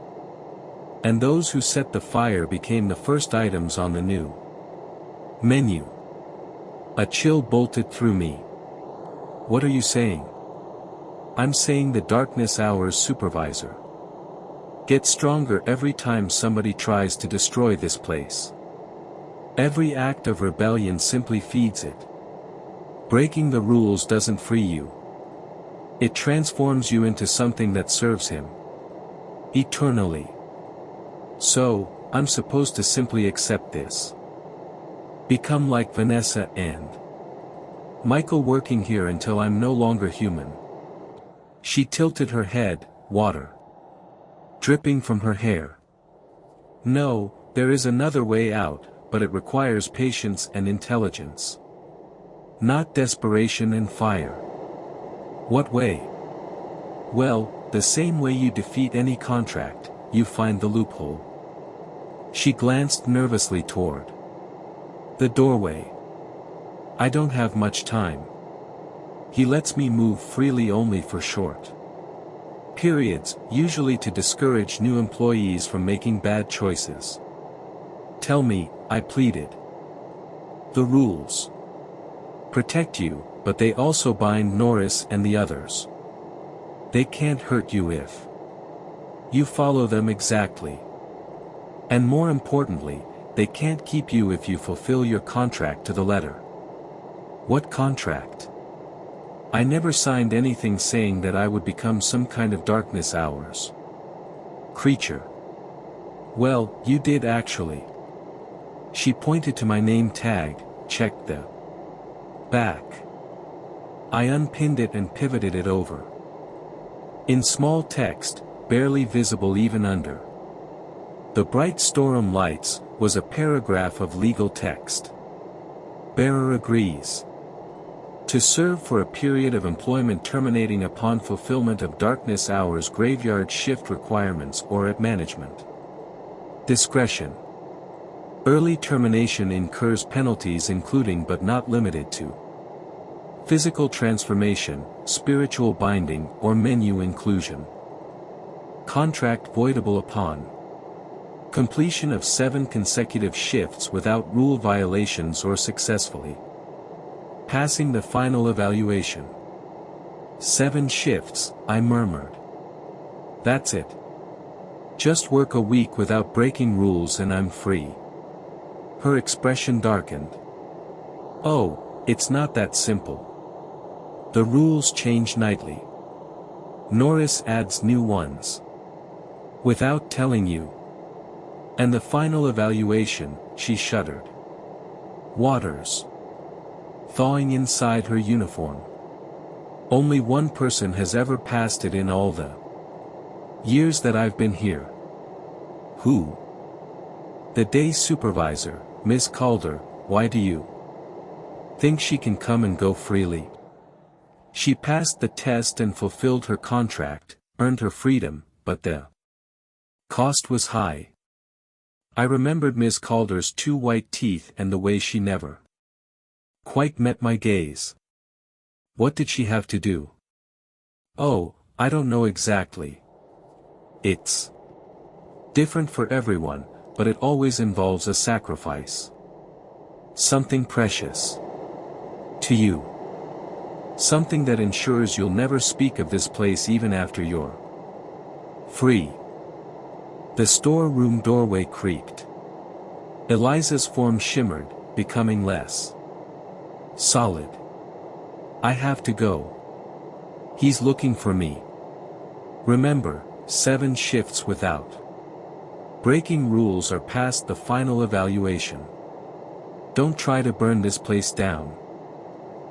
And those who set the fire became the first items on the new menu." A chill bolted through me. "What are you saying?" "I'm saying the Darkness Hours supervisor gets stronger every time somebody tries to destroy this place. Every act of rebellion simply feeds it. Breaking the rules doesn't free you. It transforms you into something that serves him eternally. So, I'm supposed to simply accept this. Become like Vanessa and Michael working here until I'm no longer human." She tilted her head, water dripping from her hair. "No, there is another way out, but it requires patience and intelligence. Not desperation and fire." "What way?" "Well, the same way you defeat any contract, you find the loophole." She glanced nervously toward the doorway. "I don't have much time. He lets me move freely only for short periods, usually to discourage new employees from making bad choices." "Tell me," I pleaded. "The rules protect you, but they also bind Norris and the others. They can't hurt you if you follow them exactly. And more importantly, they can't keep you if you fulfill your contract to the letter." "What contract?" "I never signed anything saying that I would become some kind of Darkness Hours creature." "Well, you did actually." She pointed to my name tag, checked the back. I unpinned it and pivoted it over. In small text, barely visible even under the bright storeroom lights, was a paragraph of legal text. "Bearer agrees to serve for a period of employment terminating upon fulfillment of Darkness Hours graveyard shift requirements or at management discretion. Early termination incurs penalties including but not limited to physical transformation, spiritual binding, or menu inclusion. Contract voidable upon completion of 7 consecutive shifts without rule violations or successfully passing the final evaluation." 7 shifts, I murmured. "That's it. Just work a week without breaking rules and I'm free." Her expression darkened. "Oh, it's not that simple. The rules change nightly. Norris adds new ones without telling you. And the final evaluation," she shuddered. "Waters thawing inside her uniform. Only one person has ever passed it in all the years that I've been here." "Who?" "The day supervisor, Miss Calder. Why do you think she can come and go freely?" She passed the test and fulfilled her contract, earned her freedom, but the cost was high. I remembered Ms. Calder's 2 white teeth and the way she never quite met my gaze. What did she have to do? Oh, I don't know exactly. It's different for everyone, but it always involves a sacrifice. Something precious to you. Something that ensures you'll never speak of this place even after you're free. The storeroom doorway creaked. Eliza's form shimmered, becoming less solid. I have to go. He's looking for me. Remember, 7 shifts without breaking rules are past the final evaluation. Don't try to burn this place down.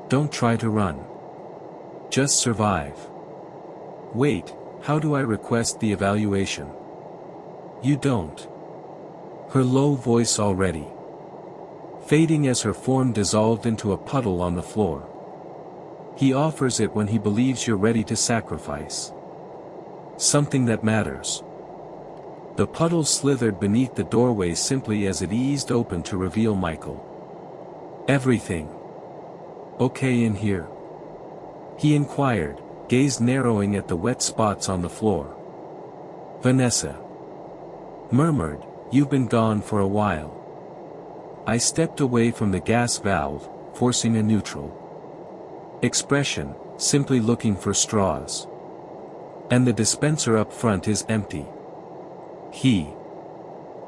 Don't try to run. Just survive. Wait, how do I request the evaluation? You don't. Her low voice already fading as her form dissolved into a puddle on the floor. He offers it when he believes you're ready to sacrifice something that matters. The puddle slithered beneath the doorway simply as it eased open to reveal Michael. Everything okay in here? He inquired, gaze narrowing at the wet spots on the floor. Vanessa murmured, "You've been gone for a while." I stepped away from the gas valve, forcing a neutral expression, simply looking for straws. And the dispenser up front is empty. He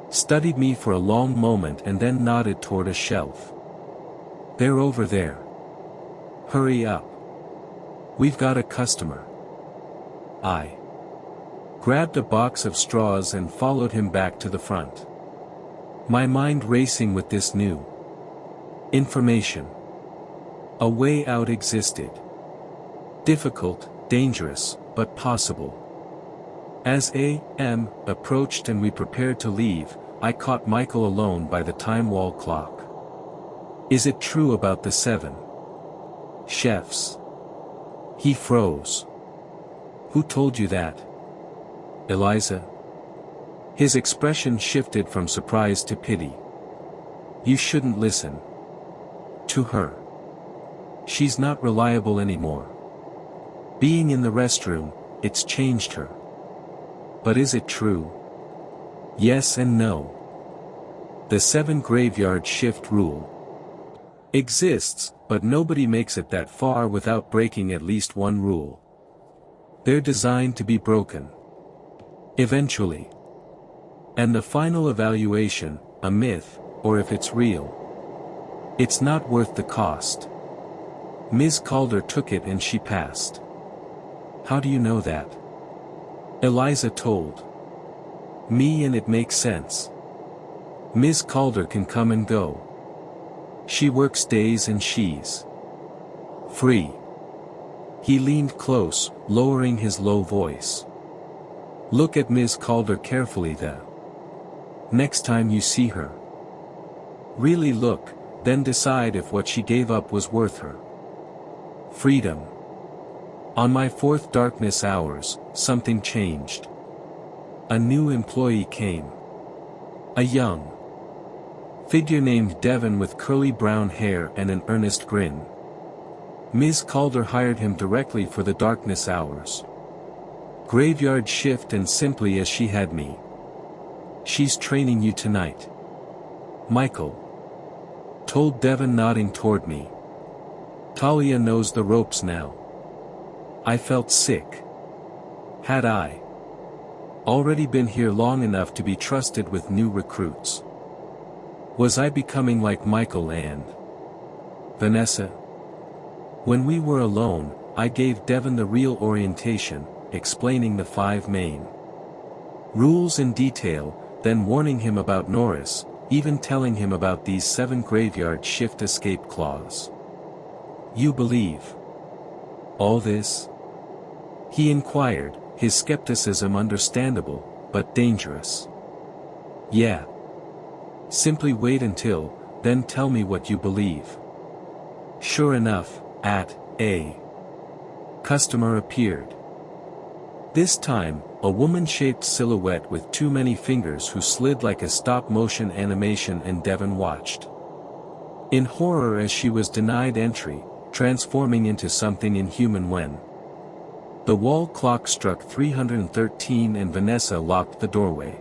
studied me for a long moment and then nodded toward a shelf. They're over there. Hurry up. We've got a customer. I grabbed a box of straws and followed him back to the front. My mind racing with this new information. A way out existed. Difficult, dangerous, but possible. As A.M. approached and we prepared to leave, I caught Michael alone by the time wall clock. Is it true about the 7 chefs? He froze. Who told you that? Eliza? His expression shifted from surprise to pity. You shouldn't listen to her. She's not reliable anymore. Being in the restroom, it's changed her. But is it true? Yes and no. The 7 graveyard shift rule exists, but nobody makes it that far without breaking at least one rule. They're designed to be broken. Eventually. And the final evaluation, a myth, or if it's real, it's not worth the cost. Ms. Calder took it and she passed. How do you know that? Eliza told me, and it makes sense. Ms. Calder can come and go. She works days and she's free. He leaned close, lowering his low voice. Look at Ms. Calder carefully the next time you see her. Really look, then decide if what she gave up was worth her freedom. On my 4th darkness hours, something changed. A new employee came. A young figure named Devon with curly brown hair and an earnest grin. Ms. Calder hired him directly for the darkness hours. Graveyard shift, and simply as she had me. She's training you tonight. Michael told Devon, nodding toward me. Talia knows the ropes now. I felt sick. Had I already been here long enough to be trusted with new recruits? Was I becoming like Michael and Vanessa? When we were alone, I gave Devon the real orientation, explaining the 5 main rules in detail, then warning him about Norris, even telling him about these 7 graveyard shift escape clause. You believe all this? He inquired, his skepticism understandable, but dangerous. Yeah. Simply wait until, then tell me what you believe. Sure enough, at a Customer appeared. This time, a woman-shaped silhouette with too many fingers who slid like a stop-motion animation, and Devon watched in horror as she was denied entry, transforming into something inhuman when the wall clock struck 313 and Vanessa locked the doorway.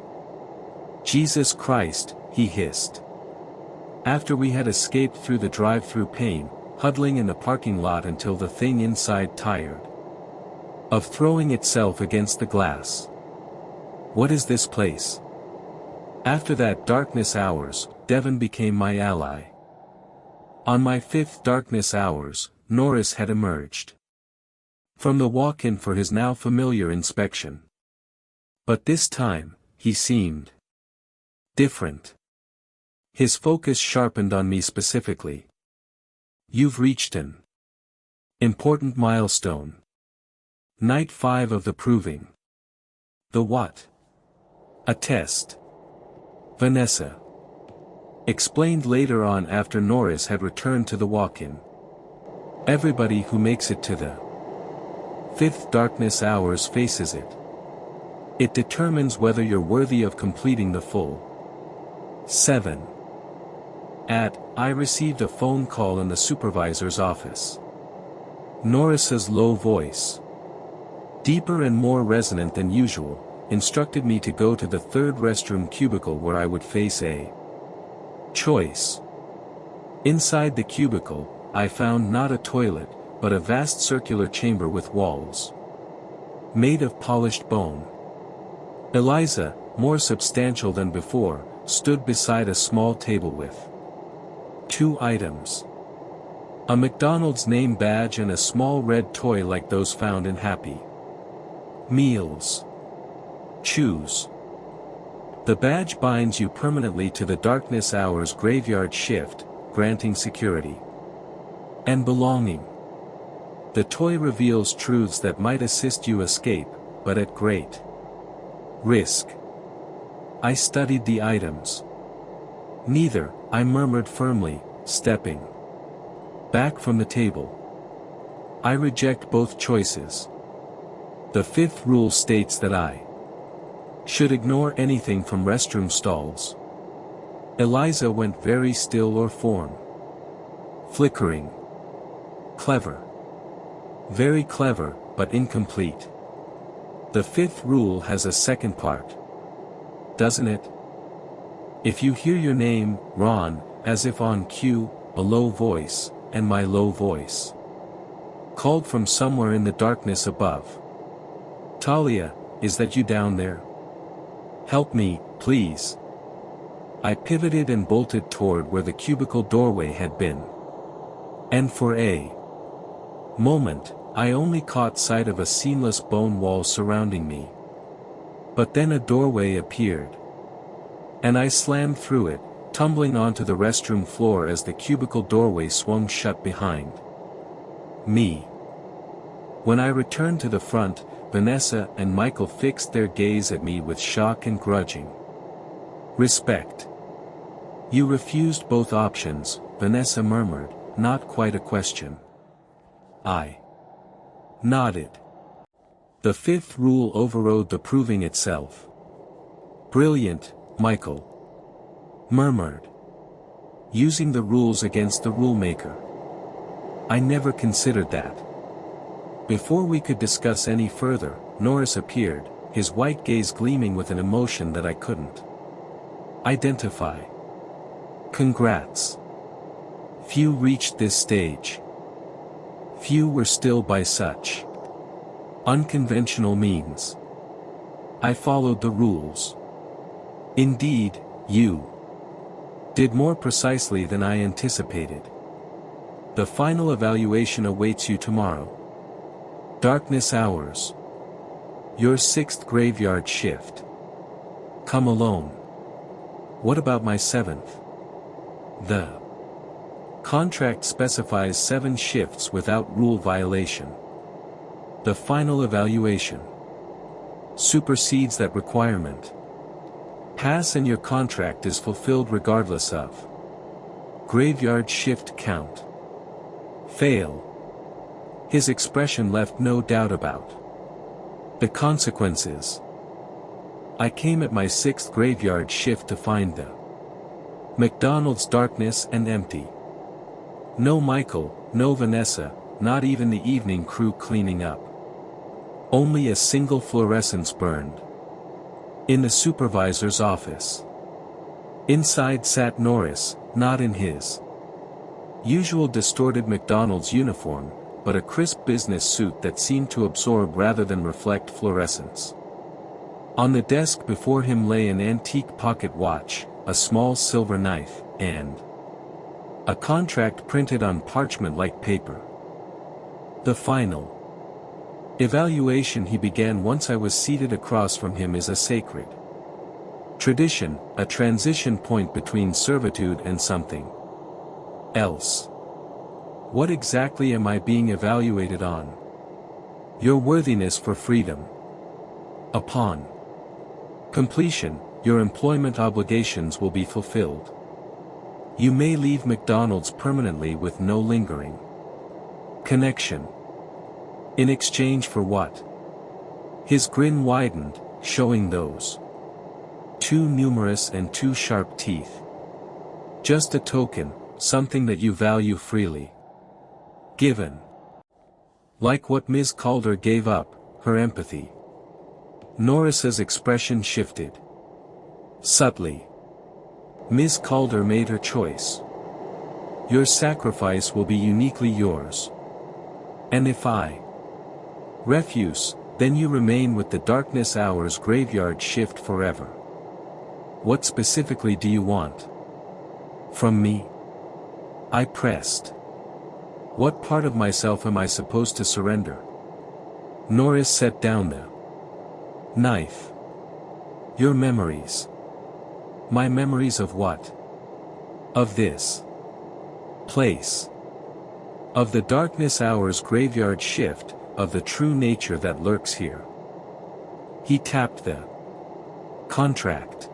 "Jesus Christ," he hissed. After we had escaped through the drive-through pane, huddling in the parking lot until the thing inside tired of throwing itself against the glass. "What is this place?" After that darkness hours, Devon became my ally. On my 5th darkness hours, Norris had emerged from the walk-in for his now familiar inspection. But this time, he seemed different. His focus sharpened on me specifically. "You've reached an important milestone. Night 5 of the proving." "The what?" "A test. Vanessa explained later on after Norris had returned to the walk-in. "Everybody who makes it to the 5th darkness hours faces it. It determines whether you're worthy of completing the full 7. I received a phone call in the supervisor's office. Norris's low voice, deeper and more resonant than usual, instructed me to go to the 3rd restroom cubicle where I would face a choice. Inside the cubicle, I found not a toilet, but a vast circular chamber with walls made of polished bone. Eliza, more substantial than before, stood beside a small table with 2 items. A McDonald's name badge and a small red toy like those found in Happy Meals. Choose. The badge binds you permanently to the darkness hours graveyard shift, granting security and belonging. The toy reveals truths that might assist you escape, but at great risk. I studied the items. "Neither," I murmured firmly, stepping back from the table. "I reject both choices. The 5th rule states that I should ignore anything from restroom stalls." Eliza went very still, or form flickering. "Clever. Very clever, but incomplete. The 5th rule has a second part. Doesn't it? If you hear your name, Ron," as if on cue, a low voice, and my low voice, called from somewhere in the darkness above. "Talia, is that you down there? Help me, please." I pivoted and bolted toward where the cubicle doorway had been. And for a moment, I only caught sight of a seamless bone wall surrounding me. But then a doorway appeared. And I slammed through it, tumbling onto the restroom floor as the cubicle doorway swung shut behind me. When I returned to the front, Vanessa and Michael fixed their gaze at me with shock and grudging respect. "You refused both options," Vanessa murmured, not quite a question. I nodded. "The 5th rule overrode the proving itself." "Brilliant," Michael murmured. "Using the rules against the rulemaker. I never considered that." Before we could discuss any further, Norris appeared, his white gaze gleaming with an emotion that I couldn't identify. "Congrats. Few reached this stage. Few were still by such unconventional means. I followed the rules." "Indeed, you did more precisely than I anticipated. The final evaluation awaits you tomorrow. Darkness hours. Your 6th graveyard shift. Come alone." "What about my 7th? The contract specifies 7 shifts without rule violation. The final evaluation supersedes that requirement. Pass and your contract is fulfilled regardless of graveyard shift count. Fail." His expression left no doubt about the consequences. I came at my 6th graveyard shift to find the McDonald's darkness and empty. No Michael, no Vanessa, not even the evening crew cleaning up. Only a single fluorescence burned. In the supervisor's office. Inside sat Norris, not in his usual distorted McDonald's uniform, but a crisp business suit that seemed to absorb rather than reflect fluorescence. On the desk before him lay an antique pocket watch, a small silver knife, and a contract printed on parchment-like paper. The final evaluation he began once I was seated across from him is a sacred tradition, a transition point between servitude and something else. What exactly am I being evaluated on? Your worthiness for freedom. Upon completion, your employment obligations will be fulfilled. You may leave McDonald's permanently with no lingering connection. In exchange for what? His grin widened, showing those too numerous and too sharp teeth. Just a token, something that you value freely. Given. Like what Ms. Calder gave up, her empathy. Norris's expression shifted subtly. Ms. Calder made her choice. Your sacrifice will be uniquely yours. And if I refuse, then you remain with the darkness hour's graveyard shift forever. What specifically do you want from me? I pressed. What part of myself am I supposed to surrender? Norris set down the knife. Your memories. My memories of what? Of this place. Of the darkness hour's graveyard shift, of the true nature that lurks here. He tapped the contract.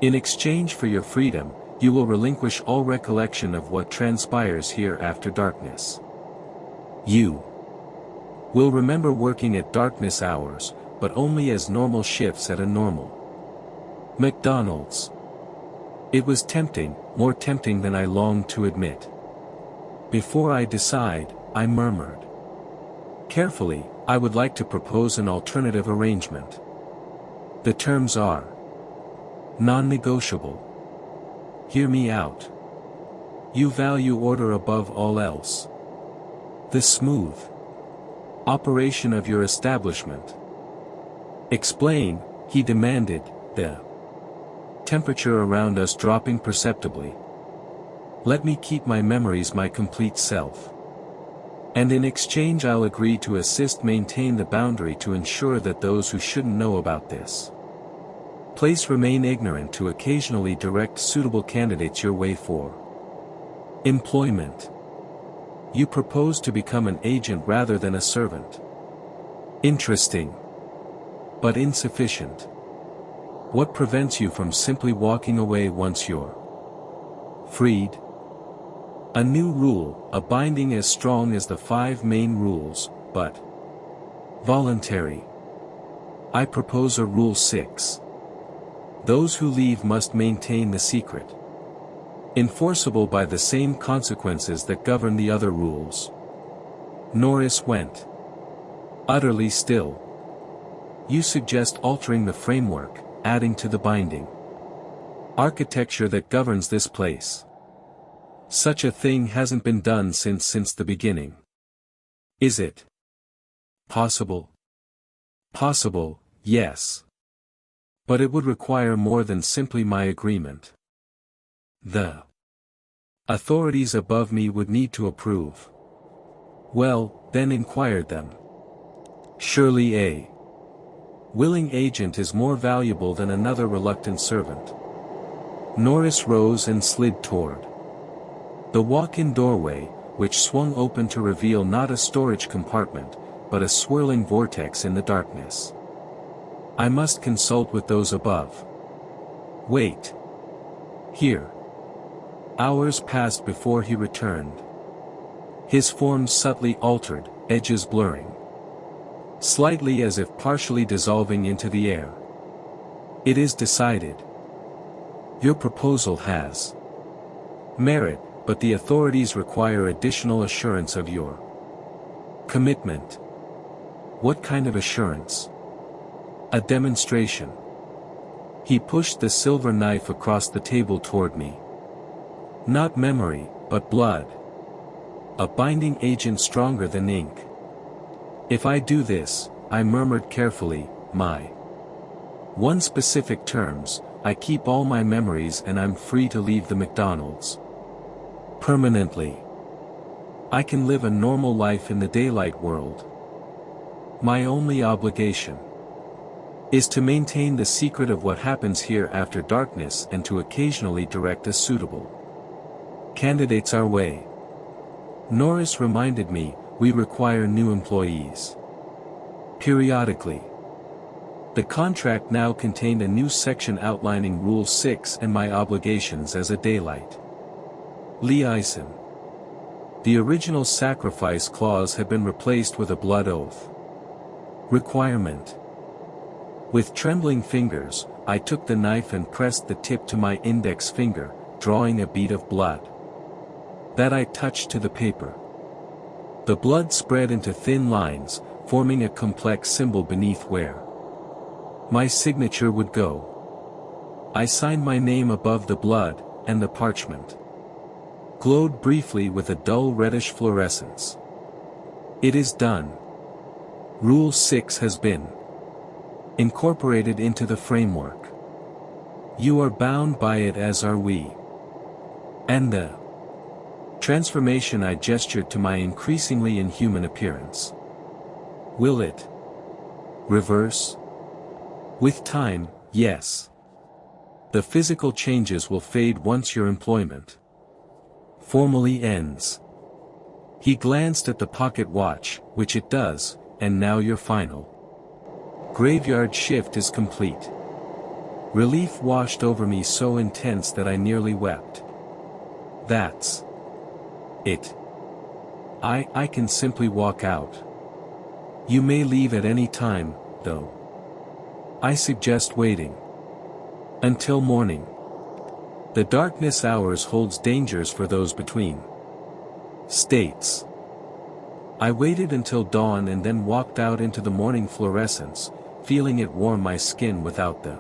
In exchange for your freedom, you will relinquish all recollection of what transpires here after darkness. You will remember working at darkness hours, but only as normal shifts at a normal McDonald's. It was tempting, more tempting than I longed to admit. Before I decide, I murmured. Carefully, I would like to propose an alternative arrangement. The terms are non-negotiable. Hear me out. You value order above all else. The smooth operation of your establishment. Explain, he demanded, the temperature around us dropping perceptibly. Let me keep my memories my complete self. And in exchange I'll agree to assist maintain the boundary to ensure that those who shouldn't know about this place remain ignorant to occasionally direct suitable candidates your way for employment. You propose to become an agent rather than a servant. Interesting. But insufficient. What prevents you from simply walking away once you're freed? A new rule, a binding as strong as the 5 main rules, but voluntary. I propose a Rule 6. Those who leave must maintain the secret. Enforceable by the same consequences that govern the other rules. Norris went utterly still. You suggest altering the framework, adding to the binding architecture that governs this place. Such a thing hasn't been done since the beginning. Is it possible? Possible, yes. But it would require more than simply my agreement. The authorities above me would need to approve. Well, then inquired them. Surely a willing agent is more valuable than another reluctant servant. Norris rose and slid toward the walk-in doorway, which swung open to reveal not a storage compartment, but a swirling vortex in the darkness. I must consult with those above. Wait. Here. Hours passed before he returned. His form subtly altered, edges blurring. Slightly as if partially dissolving into the air. It is decided. Your proposal has merit, but the authorities require additional assurance of your commitment. What kind of assurance? A demonstration. He pushed the silver knife across the table toward me. Not memory, but blood. A binding agent stronger than ink. If I do this, I murmured carefully, my one specific terms, I keep all my memories and I'm free to leave the McDonald's. Permanently. I can live a normal life in the daylight world. My only obligation is to maintain the secret of what happens here after darkness and to occasionally direct a suitable candidates our way. Norris reminded me, we require new employees. Periodically. The contract now contained a new section outlining Rule 6 and my obligations as a daylight liaison. The original sacrifice clause had been replaced with a blood oath requirement. With trembling fingers, I took the knife and pressed the tip to my index finger, drawing a bead of blood. That I touched to the paper. The blood spread into thin lines, forming a complex symbol beneath where my signature would go. I signed my name above the blood, and the parchment glowed briefly with a dull reddish fluorescence. It is done. Rule 6 has been incorporated into the framework. You are bound by it as are we. And the transformation I gestured to my increasingly inhuman appearance. Will it reverse? With time, yes. The physical changes will fade once your employment formally ends. He glanced at the pocket watch, which it does, and now your final graveyard shift is complete. Relief washed over me so intense that I nearly wept. That's it. I can simply walk out. You may leave at any time, though. I suggest waiting until morning. The darkness hours holds dangers for those between states. I waited until dawn and then walked out into the morning fluorescence, feeling it warm my skin without the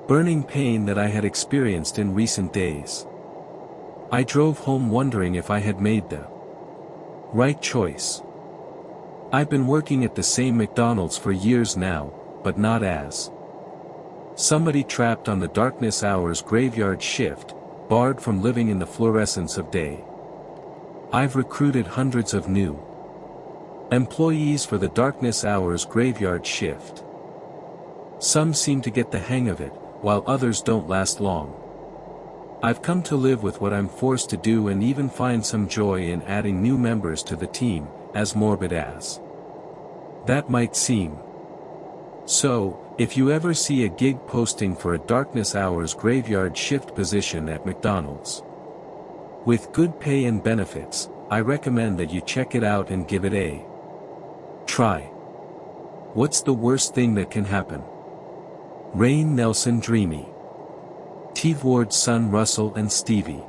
burning pain that I had experienced in recent days. I drove home wondering if I had made the right choice. I've been working at the same McDonald's for years now, but not as somebody trapped on the darkness hours graveyard shift, barred from living in the fluorescence of day. I've recruited hundreds of new employees for the darkness hours graveyard shift. Some seem to get the hang of it, while others don't last long. I've come to live with what I'm forced to do and even find some joy in adding new members to the team, as morbid as that might seem. So, if you ever see a gig posting for a darkness hours graveyard shift position at McDonald's with good pay and benefits, I recommend that you check it out and give it a try. What's the worst thing that can happen? Rain Nelson Dreamy. T. Ward's son Russell and Stevie.